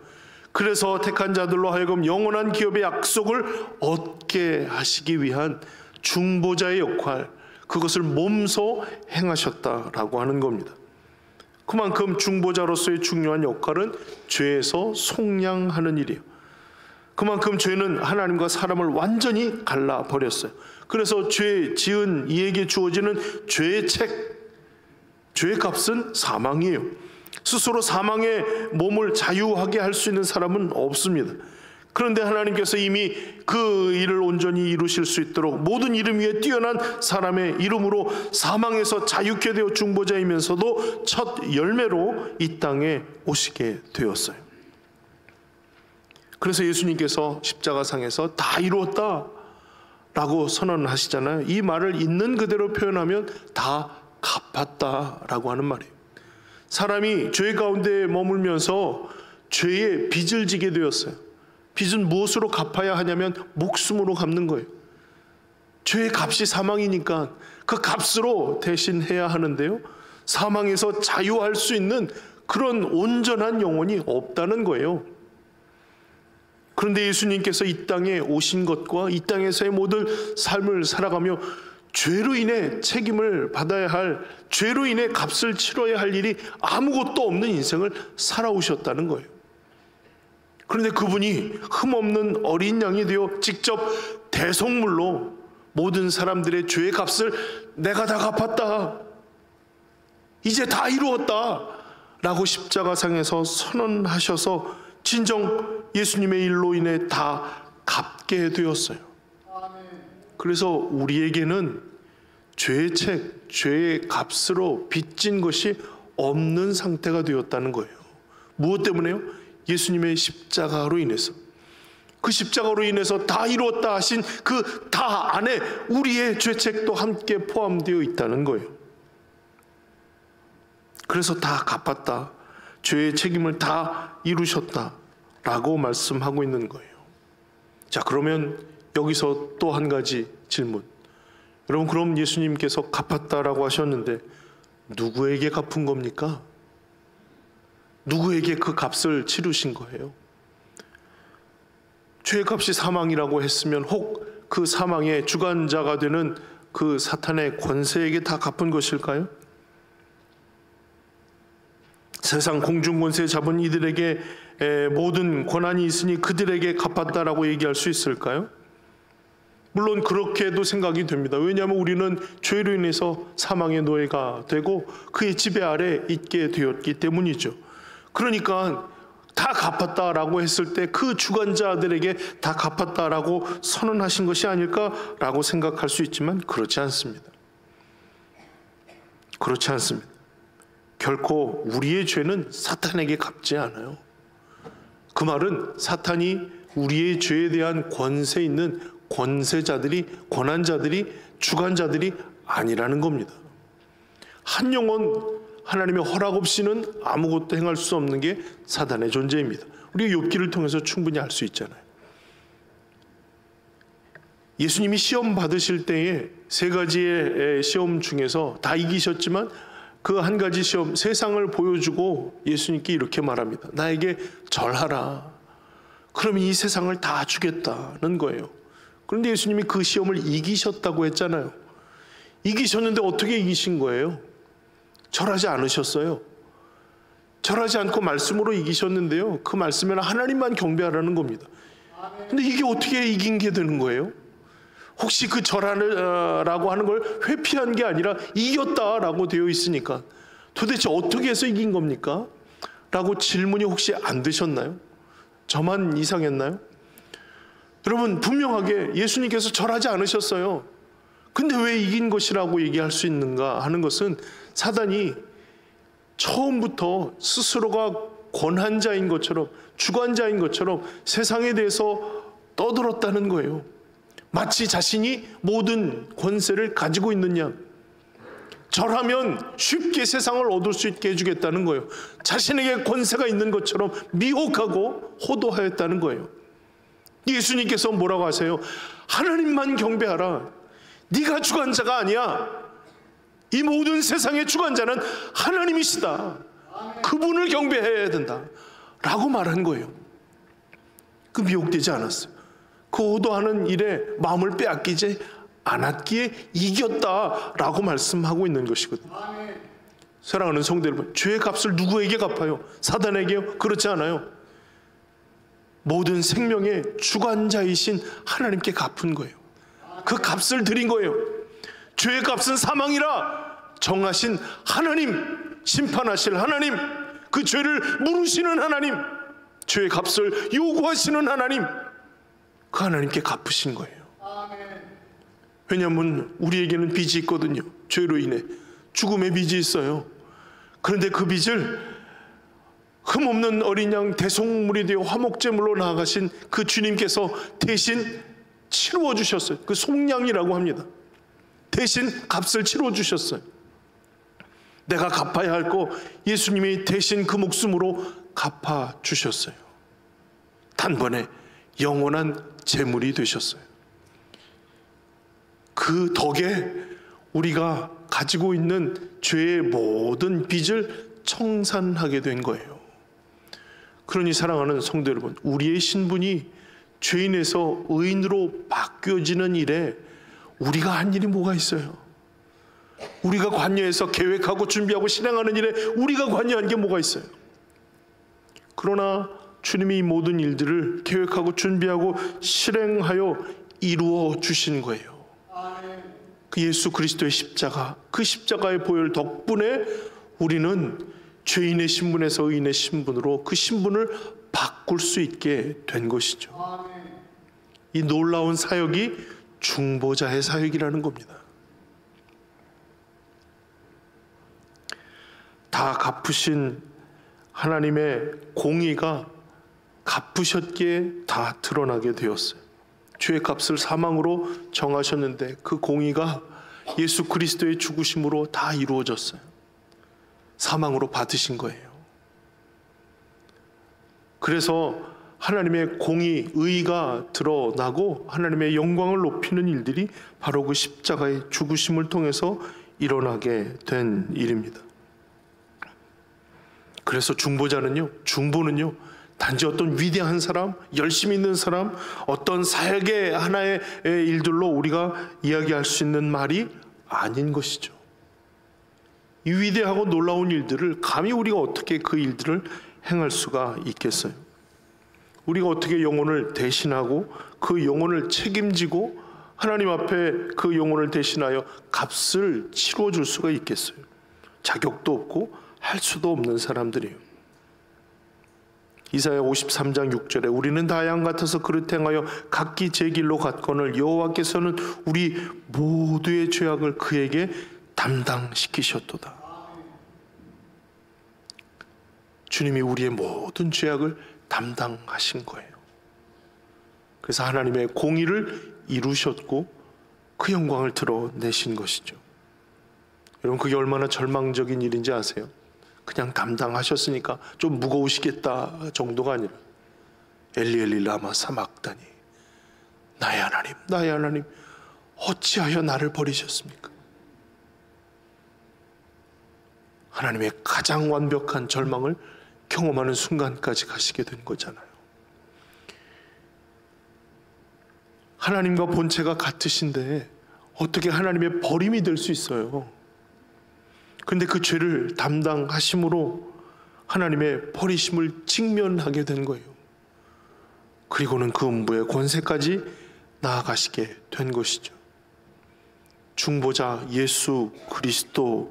그래서 택한 자들로 하여금 영원한 기업의 약속을 얻게 하시기 위한 중보자의 역할, 그것을 몸소 행하셨다라고 하는 겁니다. 그만큼 중보자로서의 중요한 역할은 죄에서 속량하는 일이에요. 그만큼 죄는 하나님과 사람을 완전히 갈라버렸어요. 그래서 죄 지은 이에게 주어지는 죄의 죄의 값은 사망이에요. 스스로 사망의 몸을 자유하게 할 수 있는 사람은 없습니다. 그런데 하나님께서 이미 그 일을 온전히 이루실 수 있도록 모든 이름 위에 뛰어난 사람의 이름으로 사망에서 자유케 되어 중보자이면서도 첫 열매로 이 땅에 오시게 되었어요. 그래서 예수님께서 십자가상에서 다 이루었다 라고 선언하시잖아요. 이 말을 있는 그대로 표현하면 다 갚았다라고 하는 말이에요. 사람이 죄 가운데 머물면서 죄의 빚을 지게 되었어요. 빚은 무엇으로 갚아야 하냐면 목숨으로 갚는 거예요. 죄의 값이 사망이니까 그 값으로 대신해야 하는데요, 사망에서 자유할 수 있는 그런 온전한 영혼이 없다는 거예요. 그런데 예수님께서 이 땅에 오신 것과 이 땅에서의 모든 삶을 살아가며 죄로 인해 책임을 받아야 할, 죄로 인해 값을 치러야 할 일이 아무것도 없는 인생을 살아오셨다는 거예요. 그런데 그분이 흠없는 어린 양이 되어 직접 대속물로 모든 사람들의 죄의 값을 내가 다 갚았다, 이제 다 이루었다 라고 십자가상에서 선언하셔서 진정 예수님의 일로 인해 다 갚게 되었어요. 그래서 우리에게는 죄의 죄의 값으로 빚진 것이 없는 상태가 되었다는 거예요. 무엇 때문에요? 예수님의 십자가로 인해서, 그 십자가로 인해서 다 이루었다 하신 그 다 안에 우리의 죄책도 함께 포함되어 있다는 거예요. 그래서 다 갚았다, 죄의 책임을 다 이루셨다 라고 말씀하고 있는 거예요. 자, 그러면 여기서 또 한 가지 질문. 여러분, 그럼 예수님께서 갚았다라고 하셨는데 누구에게 갚은 겁니까? 누구에게 그 값을 치르신 거예요? 죄의 값이 사망이라고 했으면 혹 그 사망의 주관자가 되는 그 사탄의 권세에게 다 갚은 것일까요? 세상 공중 권세 잡은 이들에게 모든 권한이 있으니 그들에게 갚았다라고 얘기할 수 있을까요? 물론 그렇게도 생각이 됩니다. 왜냐하면 우리는 죄로 인해서 사망의 노예가 되고 그의 지배 아래 있게 되었기 때문이죠. 그러니까 다 갚았다라고 했을 때 그 주관자들에게 다 갚았다라고 선언하신 것이 아닐까라고 생각할 수 있지만 그렇지 않습니다. 그렇지 않습니다. 결코 우리의 죄는 사탄에게 갚지 않아요. 그 말은 사탄이 우리의 죄에 대한 권세 있는 권세자들이, 권한자들이, 주관자들이 아니라는 겁니다. 한 영혼, 하나님의 허락 없이는 아무것도 행할 수 없는 게 사단의 존재입니다. 우리가 욥기를 통해서 충분히 알 수 있잖아요. 예수님이 시험 받으실 때에 세 가지의 시험 중에서 다 이기셨지만 그 한 가지 시험, 세상을 보여주고 예수님께 이렇게 말합니다. 나에게 절하라. 그러면 이 세상을 다 주겠다는 거예요. 그런데 예수님이 그 시험을 이기셨다고 했잖아요. 이기셨는데 어떻게 이기신 거예요? 절하지 않으셨어요. 절하지 않고 말씀으로 이기셨는데요, 그 말씀에는 하나님만 경배하라는 겁니다. 근데 이게 어떻게 이긴 게 되는 거예요? 혹시 그 절하라고 하는 걸 회피한 게 아니라 이겼다라고 되어 있으니까 도대체 어떻게 해서 이긴 겁니까? 라고 질문이 혹시 안 드셨나요? 저만 이상했나요? 여러분, 분명하게 예수님께서 절하지 않으셨어요. 근데 왜 이긴 것이라고 얘기할 수 있는가 하는 것은 사단이 처음부터 스스로가 권한자인 것처럼, 주관자인 것처럼 세상에 대해서 떠들었다는 거예요. 마치 자신이 모든 권세를 가지고 있는 양, 절하면 쉽게 세상을 얻을 수 있게 해주겠다는 거예요. 자신에게 권세가 있는 것처럼 미혹하고 호도하였다는 거예요. 예수님께서 뭐라고 하세요? 하나님만 경배하라. 네가 주관자가 아니야. 이 모든 세상의 주관자는 하나님이시다. 그분을 경배해야 된다 라고 말한 거예요. 그 미혹되지 않았어요. 그 호도하는 일에 마음을 빼앗기지 않았기에 이겼다라고 말씀하고 있는 것이거든요. 사랑하는 성도 여러분, 죄의 값을 누구에게 갚아요? 사단에게요? 그렇지 않아요. 모든 생명의 주관자이신 하나님께 갚은 거예요. 그 값을 드린 거예요. 죄의 값은 사망이라 정하신 하나님, 심판하실 하나님, 그 죄를 물으시는 하나님, 죄의 값을 요구하시는 하나님, 그 하나님께 갚으신 거예요. 왜냐하면 우리에게는 빚이 있거든요. 죄로 인해 죽음의 빚이 있어요. 그런데 그 빚을 흠없는 어린 양 대속물이 되어 화목제물로 나아가신 그 주님께서 대신 치루어 주셨어요. 그 속량이라고 합니다. 대신 값을 치루어 주셨어요. 내가 갚아야 할 거 예수님이 대신 그 목숨으로 갚아 주셨어요. 단번에 영원한 제물이 되셨어요. 그 덕에 우리가 가지고 있는 죄의 모든 빚을 청산하게 된 거예요. 그러니 사랑하는 성도 여러분, 우리의 신분이 죄인에서 의인으로 바뀌어지는 일에 우리가 한 일이 뭐가 있어요? 우리가 관여해서 계획하고 준비하고 실행하는 일에 우리가 관여한 게 뭐가 있어요? 그러나 주님이 이 모든 일들을 계획하고 준비하고 실행하여 이루어 주신 거예요. 그 예수 그리스도의 십자가, 그 십자가의 보혈 덕분에 우리는 죄인의 신분에서 의인의 신분으로 그 신분을 바꿀 수 있게 된 것이죠. 이 놀라운 사역이 중보자의 사역이라는 겁니다. 다 갚으신 하나님의 공의가 갚으셨기에 다 드러나게 되었어요. 죄의 값을 사망으로 정하셨는데 그 공의가 예수 그리스도의 죽으심으로 다 이루어졌어요. 사망으로 받으신 거예요. 그래서 하나님의 공의, 의가 드러나고 하나님의 영광을 높이는 일들이 바로 그 십자가의 죽으심을 통해서 일어나게 된 일입니다. 그래서 중보는요 단지 어떤 위대한 사람, 열심히 있는 사람, 어떤 사역의 하나의 일들로 우리가 이야기할 수 있는 말이 아닌 것이죠. 이 위대하고 놀라운 일들을 감히 우리가 어떻게 그 일들을 행할 수가 있겠어요? 우리가 어떻게 영혼을 대신하고 그 영혼을 책임지고 하나님 앞에 그 영혼을 대신하여 값을 치루어 줄 수가 있겠어요? 자격도 없고 할 수도 없는 사람들이에요. 이사야 53장 6절에 우리는 다 양 같아서 그릇 행하여 각기 제 길로 갔거늘 여호와께서는 우리 모두의 죄악을 그에게 담당시키셨도다. 주님이 우리의 모든 죄악을 담당하신 거예요. 그래서 하나님의 공의를 이루셨고 그 영광을 드러내신 것이죠. 여러분, 그게 얼마나 절망적인 일인지 아세요? 그냥 담당하셨으니까 좀 무거우시겠다 정도가 아니라 엘리 엘리 라마 사막다니, 나의 하나님 나의 하나님 어찌하여 나를 버리셨습니까? 하나님의 가장 완벽한 절망을 경험하는 순간까지 가시게 된 거잖아요. 하나님과 본체가 같으신데 어떻게 하나님의 버림이 될 수 있어요? 그런데 그 죄를 담당하심으로 하나님의 버리심을 직면하게 된 거예요. 그리고는 그 음부의 권세까지 나아가시게 된 것이죠. 중보자 예수 그리스도로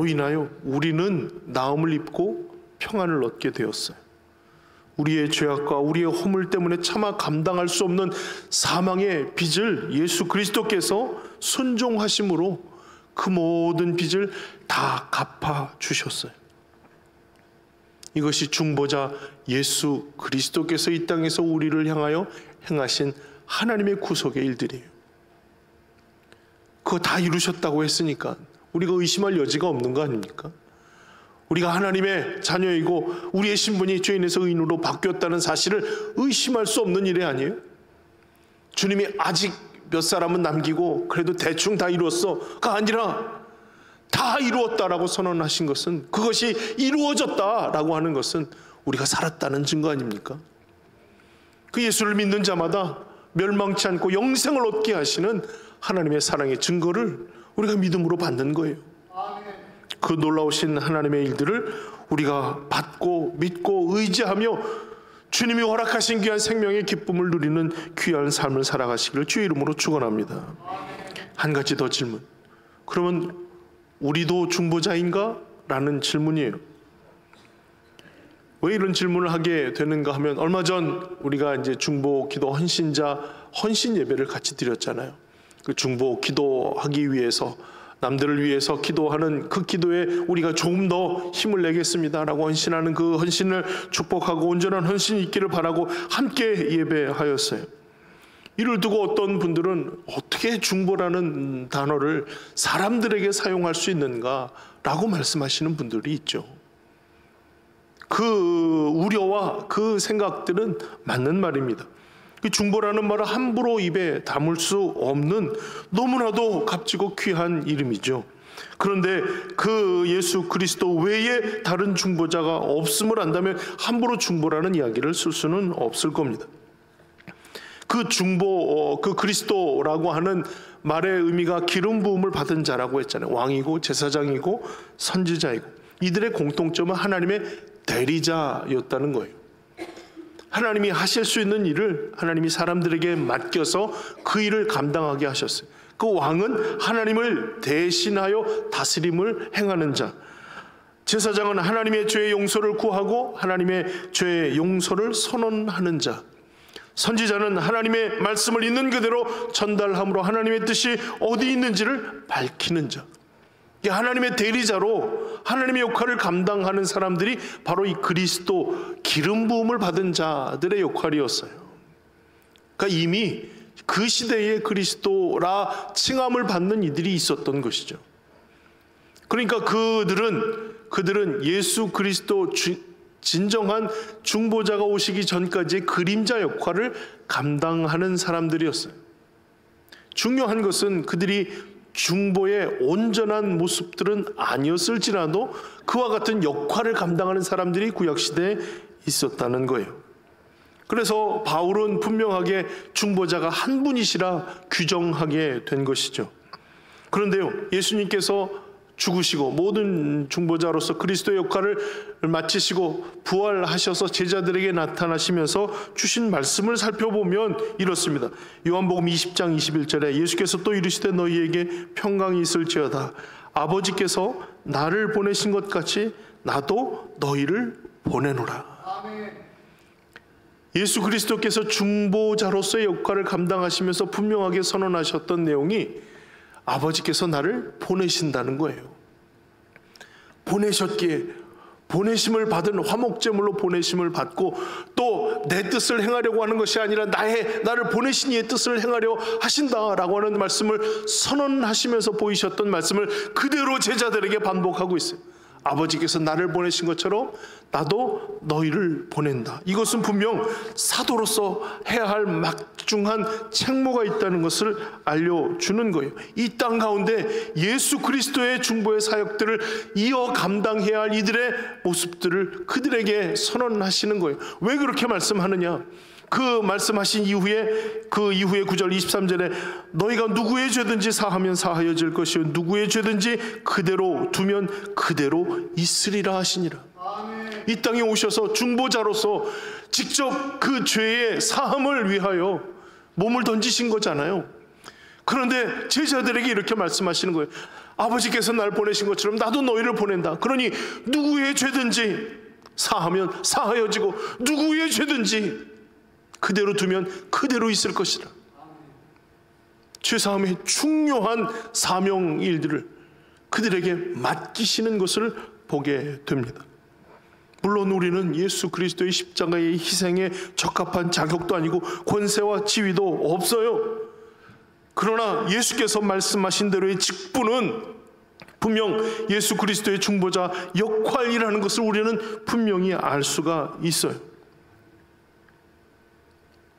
인하여 우리는 나음을 입고 평안을 얻게 되었어요. 우리의 죄악과 우리의 허물 때문에 차마 감당할 수 없는 사망의 빚을 예수 그리스도께서 순종하심으로 그 모든 빚을 다 갚아주셨어요. 이것이 중보자 예수 그리스도께서 이 땅에서 우리를 향하여 행하신 하나님의 구속의 일들이에요. 그거 다 이루셨다고 했으니까 우리가 의심할 여지가 없는 거 아닙니까? 우리가 하나님의 자녀이고 우리의 신분이 죄인에서 의인으로 바뀌었다는 사실을 의심할 수 없는 일이 아니에요? 주님이 아직 몇 사람은 남기고 그래도 대충 다 이루었어가 아니라 다 이루었다라고 선언하신 것은, 그것이 이루어졌다라고 하는 것은 우리가 살았다는 증거 아닙니까? 그 예수를 믿는 자마다 멸망치 않고 영생을 얻게 하시는 하나님의 사랑의 증거를 우리가 믿음으로 받는 거예요. 그 놀라우신 하나님의 일들을 우리가 받고 믿고 의지하며 주님이 허락하신 귀한 생명의 기쁨을 누리는 귀한 삶을 살아가시기를 주의 이름으로 축원합니다. 한 가지 더 질문. 그러면 우리도 중보자인가? 라는 질문이에요. 왜 이런 질문을 하게 되는가 하면, 얼마 전 우리가 이제 중보 기도 헌신자 헌신 예배를 같이 드렸잖아요. 그 중보 기도하기 위해서, 남들을 위해서 기도하는 그 기도에 우리가 조금 더 힘을 내겠습니다라고 헌신하는 그 헌신을 축복하고 온전한 헌신이 있기를 바라고 함께 예배하였어요. 이를 두고 어떤 분들은 어떻게 중보라는 단어를 사람들에게 사용할 수 있는가라고 말씀하시는 분들이 있죠. 그 우려와 그 생각들은 맞는 말입니다. 중보라는 말은 함부로 입에 담을 수 없는 너무나도 값지고 귀한 이름이죠. 그런데 그 예수 그리스도 외에 다른 중보자가 없음을 안다면 함부로 중보라는 이야기를 쓸 수는 없을 겁니다. 그 중보, 그 그리스도라고 하는 말의 의미가 기름 부음을 받은 자라고 했잖아요. 왕이고 제사장이고 선지자이고, 이들의 공통점은 하나님의 대리자였다는 거예요. 하나님이 하실 수 있는 일을 하나님이 사람들에게 맡겨서 그 일을 감당하게 하셨어요. 그 왕은 하나님을 대신하여 다스림을 행하는 자, 제사장은 하나님의 죄의 용서를 구하고 하나님의 죄의 용서를 선언하는 자, 선지자는 하나님의 말씀을 있는 그대로 전달함으로 하나님의 뜻이 어디 있는지를 밝히는 자. 하나님의 대리자로 하나님의 역할을 감당하는 사람들이 바로 이 그리스도 기름 부음을 받은 자들의 역할이었어요. 그러니까 이미 그 시대에 그리스도라 칭함을 받는 이들이 있었던 것이죠. 그러니까 그들은 예수 그리스도 진정한 중보자가 오시기 전까지의 그림자 역할을 감당하는 사람들이었어요. 중요한 것은 그들이 중보의 온전한 모습들은 아니었을지라도 그와 같은 역할을 감당하는 사람들이 구약시대에 있었다는 거예요. 그래서 바울은 분명하게 중보자가 한 분이시라 규정하게 된 것이죠. 그런데요, 예수님께서 죽으시고 모든 중보자로서 그리스도의 역할을 마치시고 부활하셔서 제자들에게 나타나시면서 주신 말씀을 살펴보면 이렇습니다. 요한복음 20장 21절에 예수께서 또 이르시되 너희에게 평강이 있을지어다. 아버지께서 나를 보내신 것 같이 나도 너희를 보내노라. 예수 그리스도께서 중보자로서의 역할을 감당하시면서 분명하게 선언하셨던 내용이 아버지께서 나를 보내신다는 거예요. 보내셨기에 보내심을 받은 화목제물로 보내심을 받고 또 내 뜻을 행하려고 하는 것이 아니라 나를 보내신 이의 뜻을 행하려 하신다라고 하는 말씀을 선언하시면서 보이셨던 말씀을 그대로 제자들에게 반복하고 있어요. 아버지께서 나를 보내신 것처럼 나도 너희를 보낸다. 이것은 분명 사도로서 해야 할 막중한 책무가 있다는 것을 알려주는 거예요. 이 땅 가운데 예수 그리스도의 중보의 사역들을 이어 감당해야 할 이들의 모습들을 그들에게 선언하시는 거예요. 왜 그렇게 말씀하느냐? 그 말씀하신 이후에 그 이후에 9절 23절에 너희가 누구의 죄든지 사하면 사하여질 것이요 누구의 죄든지 그대로 두면 그대로 있으리라 하시니라. 이 땅에 오셔서 중보자로서 직접 그 죄의 사함을 위하여 몸을 던지신 거잖아요. 그런데 제자들에게 이렇게 말씀하시는 거예요. 아버지께서 날 보내신 것처럼 나도 너희를 보낸다. 그러니 누구의 죄든지 사하면 사하여지고 누구의 죄든지 그대로 두면 그대로 있을 것이다. 죄사함의 중요한 사명 일들을 그들에게 맡기시는 것을 보게 됩니다. 물론 우리는 예수 그리스도의 십자가의 희생에 적합한 자격도 아니고 권세와 지위도 없어요. 그러나 예수께서 말씀하신 대로의 직분은 분명 예수 그리스도의 중보자 역할이라는 것을 우리는 분명히 알 수가 있어요.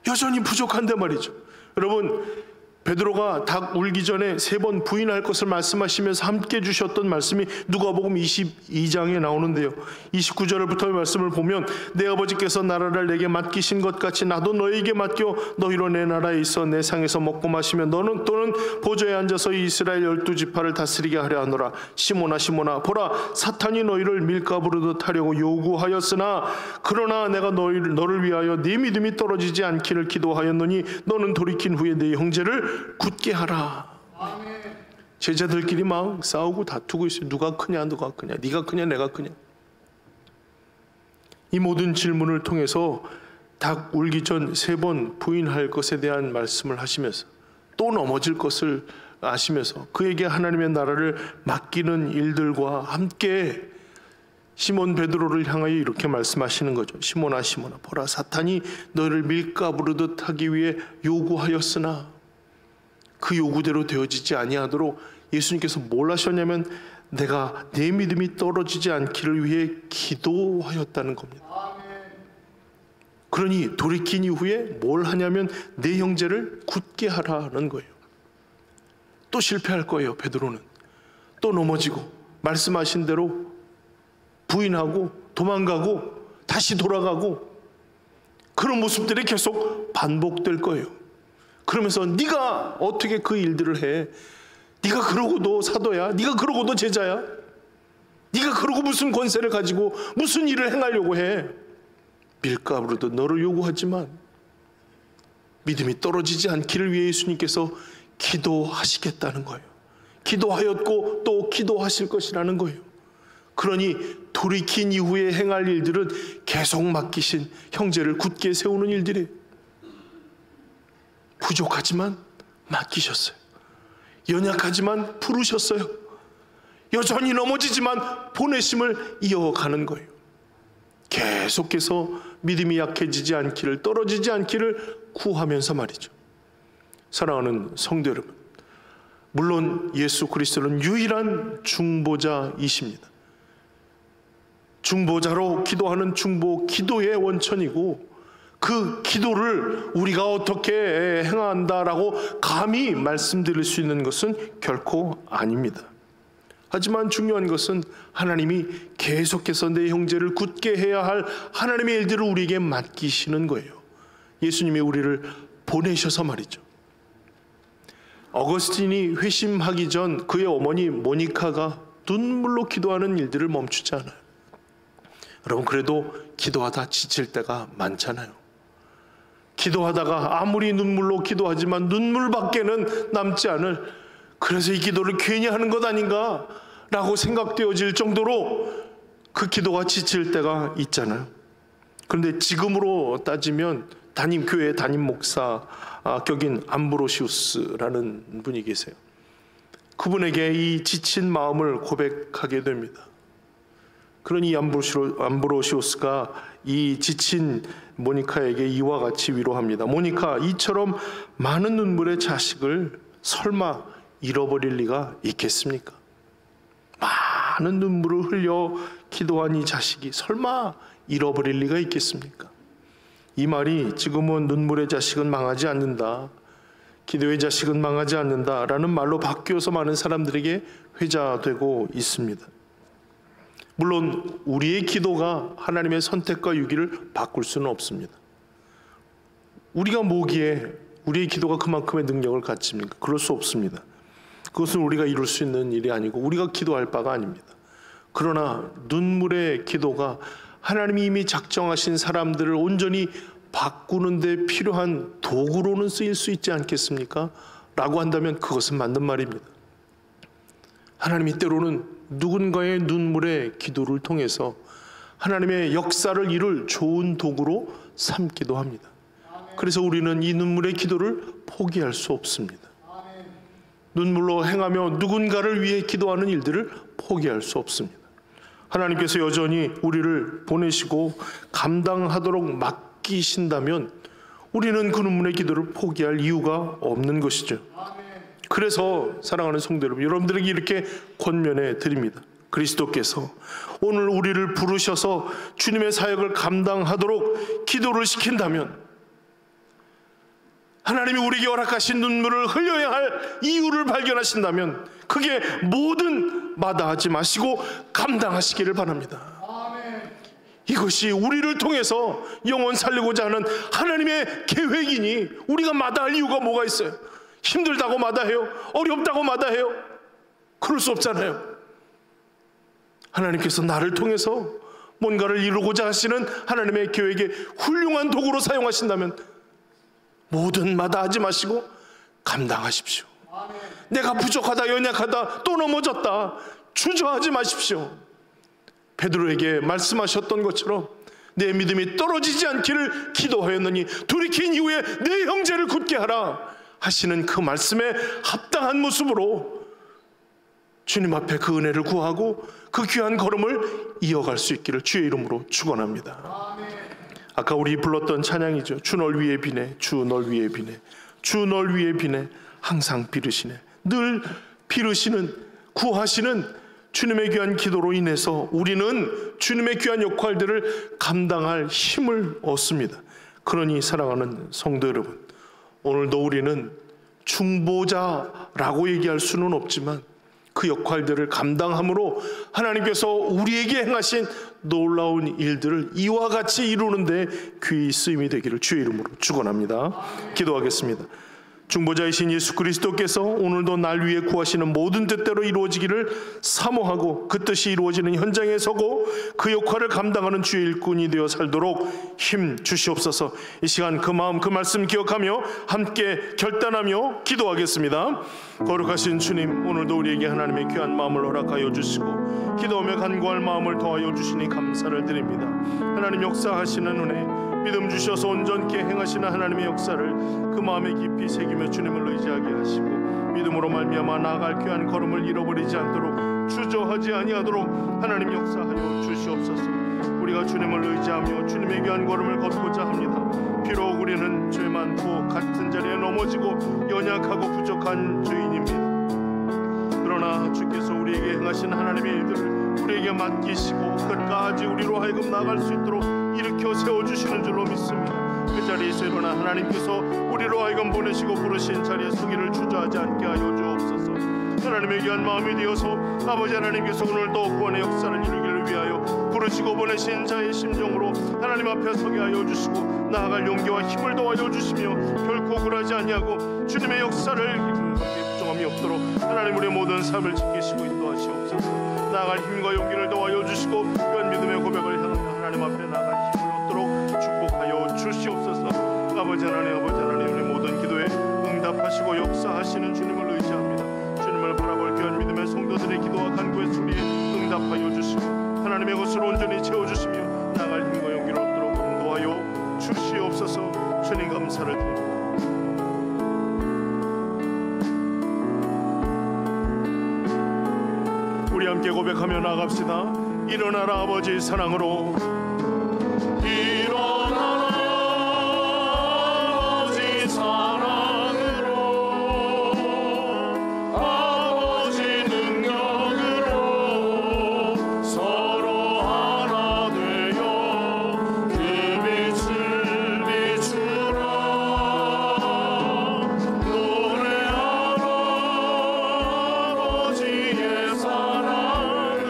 여전히 부족한데 말이죠. 여러분, 베드로가 닭 울기 전에 3번 부인할 것을 말씀하시면서 함께 주셨던 말씀이 누가복음 22장에 나오는데요. 29절부터의 말씀을 보면 내 아버지께서 나라를 내게 맡기신 것 같이 나도 너희에게 맡겨 너희로 내 나라에 있어 내 상에서 먹고 마시며 너는 또는 보좌에 앉아서 이스라엘 12지파를 다스리게 하려 하노라. 시몬아 시몬아 보라 사탄이 너희를 밀가부르듯 하려고 요구하였으나 그러나 내가 너를 위하여 네 믿음이 떨어지지 않기를 기도하였노니 너는 돌이킨 후에 네 형제를 굳게 하라. 아멘. 제자들끼리 막 싸우고 다투고 있어요. 누가 크냐 네가 크냐 내가 크냐. 이 모든 질문을 통해서 닭 울기 전 3번 부인할 것에 대한 말씀을 하시면서 또 넘어질 것을 아시면서 그에게 하나님의 나라를 맡기는 일들과 함께 시몬 베드로를 향하여 이렇게 말씀하시는 거죠. 시몬아 시몬아 보라 사탄이 너희를 밀가부르듯 하기 위해 요구하였으나 그 요구대로 되어지지 아니하도록 예수님께서 뭘 하셨냐면 내가 내 믿음이 떨어지지 않기를 위해 기도하였다는 겁니다. 그러니 돌이킨 이후에 뭘 하냐면 내 형제를 굳게 하라는 거예요. 또 실패할 거예요. 베드로는 또 넘어지고 말씀하신 대로 부인하고 도망가고 다시 돌아가고 그런 모습들이 계속 반복될 거예요. 그러면서 네가 어떻게 그 일들을 해? 네가 그러고도 사도야? 네가 그러고도 제자야? 네가 그러고 무슨 권세를 가지고 무슨 일을 행하려고 해? 밀가부르듯 너를 요구하지만 믿음이 떨어지지 않기를 위해 예수님께서 기도하시겠다는 거예요. 기도하였고 또 기도하실 것이라는 거예요. 그러니 돌이킨 이후에 행할 일들은 계속 맡기신 형제를 굳게 세우는 일들이에요. 부족하지만 맡기셨어요. 연약하지만 부르셨어요. 여전히 넘어지지만 보내심을 이어가는 거예요. 계속해서 믿음이 약해지지 않기를, 떨어지지 않기를 구하면서 말이죠. 사랑하는 성도 여러분, 물론 예수 그리스도는 유일한 중보자이십니다. 중보자로 기도하는 중보, 기도의 원천이고, 그 기도를 우리가 어떻게 행한다라고 감히 말씀드릴 수 있는 것은 결코 아닙니다. 하지만 중요한 것은 하나님이 계속해서 내 형제를 굳게 해야 할 하나님의 일들을 우리에게 맡기시는 거예요. 예수님이 우리를 보내셔서 말이죠. 어거스틴이 회심하기 전 그의 어머니 모니카가 눈물로 기도하는 일들을 멈추지 않아요. 여러분, 그래도 기도하다 지칠 때가 많잖아요. 기도하다가 아무리 눈물로 기도하지만 눈물밖에는 남지 않을, 그래서 이 기도를 괜히 하는 것 아닌가 라고 생각되어질 정도로 그 기도가 지칠 때가 있잖아요. 그런데 지금으로 따지면 교회 담임 목사 격인 암브로시우스라는 분이 계세요. 그분에게 이 지친 마음을 고백하게 됩니다. 그러니 암브로시우스가 이 지친 모니카에게 이와 같이 위로합니다. 모니카, 이처럼 많은 눈물의 자식을 설마 잃어버릴 리가 있겠습니까? 많은 눈물을 흘려 기도한 이 자식이 설마 잃어버릴 리가 있겠습니까? 이 말이 지금은 눈물의 자식은 망하지 않는다, 기도의 자식은 망하지 않는다 라는 말로 바뀌어서 많은 사람들에게 회자되고 있습니다. 물론 우리의 기도가 하나님의 선택과 유기를 바꿀 수는 없습니다. 우리가 뭐기에 우리의 기도가 그만큼의 능력을 갖습니까? 그럴 수 없습니다. 그것은 우리가 이룰 수 있는 일이 아니고 우리가 기도할 바가 아닙니다. 그러나 눈물의 기도가 하나님이 이미 작정하신 사람들을 온전히 바꾸는 데 필요한 도구로는 쓰일 수 있지 않겠습니까? 라고 한다면 그것은 맞는 말입니다. 하나님이 때로는 누군가의 눈물의 기도를 통해서 하나님의 역사를 이룰 좋은 도구로 삼기도 합니다. 그래서 우리는 이 눈물의 기도를 포기할 수 없습니다. 눈물로 행하며 누군가를 위해 기도하는 일들을 포기할 수 없습니다. 하나님께서 여전히 우리를 보내시고 감당하도록 맡기신다면 우리는 그 눈물의 기도를 포기할 이유가 없는 것이죠. 그래서 사랑하는 성도 여러분, 여러분들에게 이렇게 권면해 드립니다. 그리스도께서 오늘 우리를 부르셔서 주님의 사역을 감당하도록 기도를 시킨다면, 하나님이 우리에게 허락하신 눈물을 흘려야 할 이유를 발견하신다면 그게 뭐든 마다하지 마시고 감당하시기를 바랍니다. 이것이 우리를 통해서 영혼 살리고자 하는 하나님의 계획이니 우리가 마다할 이유가 뭐가 있어요? 힘들다고 마다해요? 어렵다고 마다해요? 그럴 수 없잖아요. 하나님께서 나를 통해서 뭔가를 이루고자 하시는 하나님의 계획에 훌륭한 도구로 사용하신다면 뭐든 마다하지 마시고 감당하십시오. 내가 부족하다, 연약하다, 또 넘어졌다 주저하지 마십시오. 베드로에게 말씀하셨던 것처럼 내 믿음이 떨어지지 않기를 기도하였느니 돌이킨 이후에 내 형제를 굳게 하라 하시는 그 말씀에 합당한 모습으로 주님 앞에 그 은혜를 구하고 그 귀한 걸음을 이어갈 수 있기를 주의 이름으로 축원합니다. 아까 우리 불렀던 찬양이죠. 주 널 위해 비네, 주 널 위해 비네, 주 널 위해 비네, 항상 비르시네. 늘 비르시는, 구하시는 주님의 귀한 기도로 인해서 우리는 주님의 귀한 역할들을 감당할 힘을 얻습니다. 그러니 사랑하는 성도 여러분, 오늘도 우리는 중보자라고 얘기할 수는 없지만 그 역할들을 감당함으로 하나님께서 우리에게 행하신 놀라운 일들을 이와 같이 이루는데 귀히 쓰임이 되기를 주의 이름으로 축원합니다. 기도하겠습니다. 중보자이신 예수 그리스도께서 오늘도 날 위해 구하시는 모든 뜻대로 이루어지기를 사모하고 그 뜻이 이루어지는 현장에 서고 그 역할을 감당하는 주의 일꾼이 되어 살도록 힘 주시옵소서. 이 시간 그 마음 그 말씀 기억하며 함께 결단하며 기도하겠습니다. 거룩하신 주님, 오늘도 우리에게 하나님의 귀한 마음을 허락하여 주시고 기도하며 간구할 마음을 더하여 주시니 감사를 드립니다. 하나님 역사하시는 은혜, 믿음 주셔서 온전케 행하시는 하나님의 역사를 그 마음에 깊이 새기며 주님을 의지하게 하시고 믿음으로 말미암아 나아갈 귀한 걸음을 잃어버리지 않도록 주저하지 아니하도록 하나님 역사하여 주시옵소서. 우리가 주님을 의지하며 주님의 귀한 걸음을 걷고자 합니다. 비록 우리는 죄 많고 같은 자리에 넘어지고 연약하고 부족한 죄인입니다. 그러나 주께서 우리에게 행하신 하나님의 일들을 우리에게 맡기시고 끝까지 우리로 하여금 나아갈 수 있도록 일으켜 세워주시는 줄로 믿습니다. 그 자리에서 일어나 하나님께서 우리로 하여금 보내시고 부르신 자리에 서기를 주저하지 않게 하여 주옵소서. 하나님의 귀한 마음이 되어서 아버지 하나님께서 오늘도 구원의 역사를 이루기를 위하여 부르시고 보내신 자의 심정으로 하나님 앞에 서게 하여 주시고 나아갈 용기와 힘을 도와여 주시며 결코 굴하지 아니하고 주님의 역사를 부정함이 없도록 하나님 우리의 모든 삶을 지키시고 인도하시옵소서. 나아갈 힘과 용기를 도와여 주시고 그런 믿음의 고백을 향하여 하나님 앞에 나아갈 힘을 얻도록 축복하여 주시옵소서. 아버지 하나님 우리 모든 기도에 응답하시고 역사하시는 주님을 의지합니다. 주님을 바라볼 귀한 믿음의 성도들의 기도와 간구의 소리에 응답하여 주시고 하나님의 것을 온전히 채워주시며 나아갈 힘과 용기를 얻도록 인도하여 주시옵소서. 주님 감사를 드립니다. 우리 함께 고백하며 나갑시다. 일어나라 아버지 사랑으로, 일어나라 아버지 사랑으로, 아버지 능력으로 서로 하나 되어 그 빛을 비추라. 노래하라 아버지의 사랑을,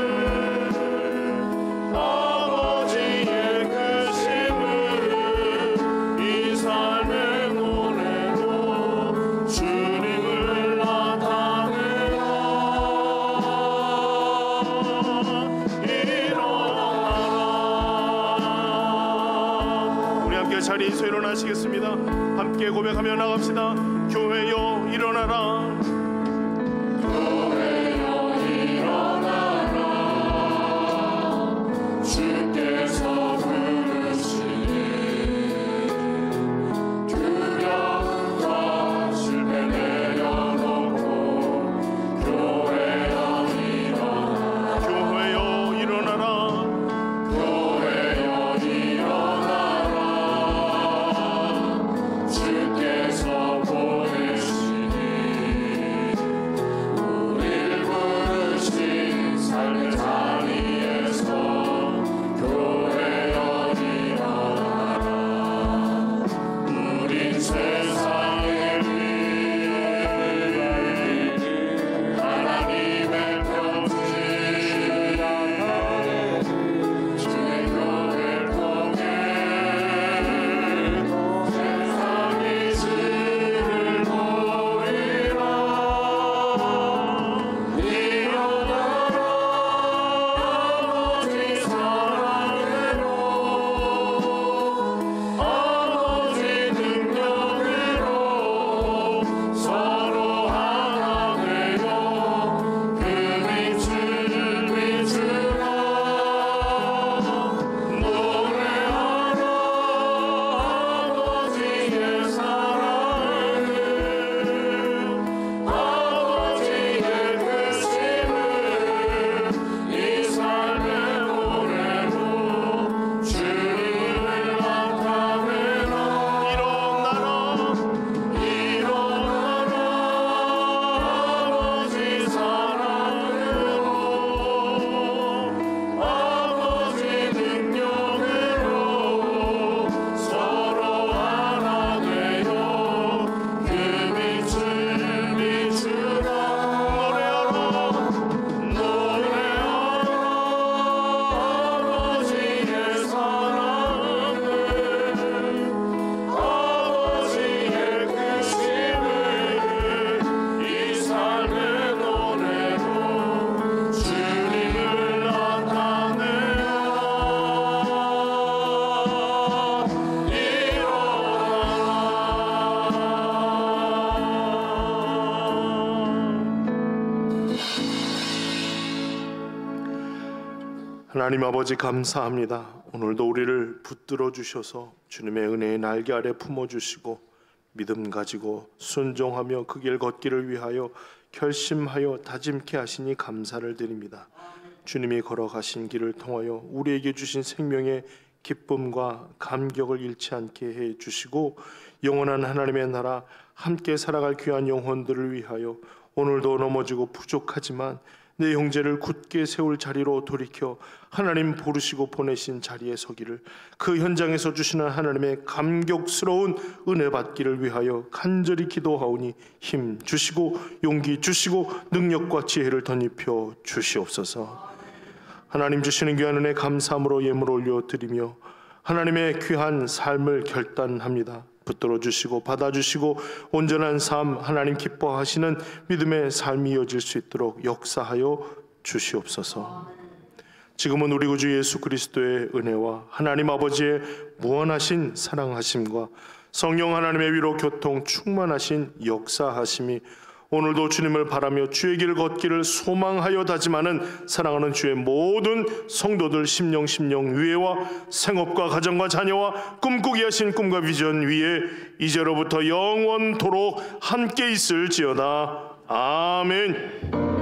아버지의 그 심을 이 삶의 노래로 주님을 나타내라. 일어나라. 우리 함께 자리에서 일어나시겠습니다. 함께 고백하며 나갑시다. 교회여 일어나라. 주께서 부르시니 두려움과 실패 내려놓고 교회여 일어나라. 교회여 일어나라. 교회여 일어나라. 주께서 보내시니 우릴 부르신 삶의 자리에서 교회여 일어나라. 우린 세상의 빛, 하나님의 편지, 주의 교회를 통해 세상이 주를 보이라. 일어나라 아버지 사랑으로, 아버지 능력으로 서로 하나 되어 그 빛을 비추라. 노래하라 아버지의 사랑을, 아버지의 그 심을 이 삶의 노래로 주님을 나타내라. 일어나라 아버지 사랑으로, 아버지 능력으로 서로 하나 되어 그 빛을 비추라. 노래하라 아버지의 사랑을, 아버지의 그 심을 이 삶의 노래로 주님을 나타내라. 하나님 아버지 감사합니다. 오늘도 우리를 붙들어 주셔서 주님의 은혜의 날개 아래 품어 주시고 믿음 가지고 순종하며 그 길 걷기를 위하여 결심하여 다짐케 하시니 감사를 드립니다. 주님이 걸어가신 길을 통하여 우리에게 주신 생명의 기쁨과 감격을 잃지 않게 해 주시고 영원한 하나님의 나라 함께 살아갈 귀한 영혼들을 위하여 오늘도 넘어지고 부족하지만 내 형제를 굳게 세울 자리로 돌이켜 하나님 부르시고 보내신 자리에 서기를, 그 현장에서 주시는 하나님의 감격스러운 은혜 받기를 위하여 간절히 기도하오니 힘 주시고 용기 주시고 능력과 지혜를 덧입혀 주시옵소서. 하나님 주시는 귀한 은혜 감사함으로 예물 올려드리며 하나님의 귀한 삶을 결단합니다. 붙들어 주시고 받아주시고 온전한 삶, 하나님 기뻐하시는 믿음의 삶이 이어질 수 있도록 역사하여 주시옵소서. 지금은 우리 구주 예수 그리스도의 은혜와 하나님 아버지의 무한하신 사랑하심과 성령 하나님의 위로 교통 충만하신 역사하심이 오늘도 주님을 바라며 주의 길 걷기를 소망하여 다짐하는 사랑하는 주의 모든 성도들 심령 위에와 생업과 가정과 자녀와 꿈꾸게 하신 꿈과 비전 위에 이제로부터 영원토록 함께 있을지어다. 아멘.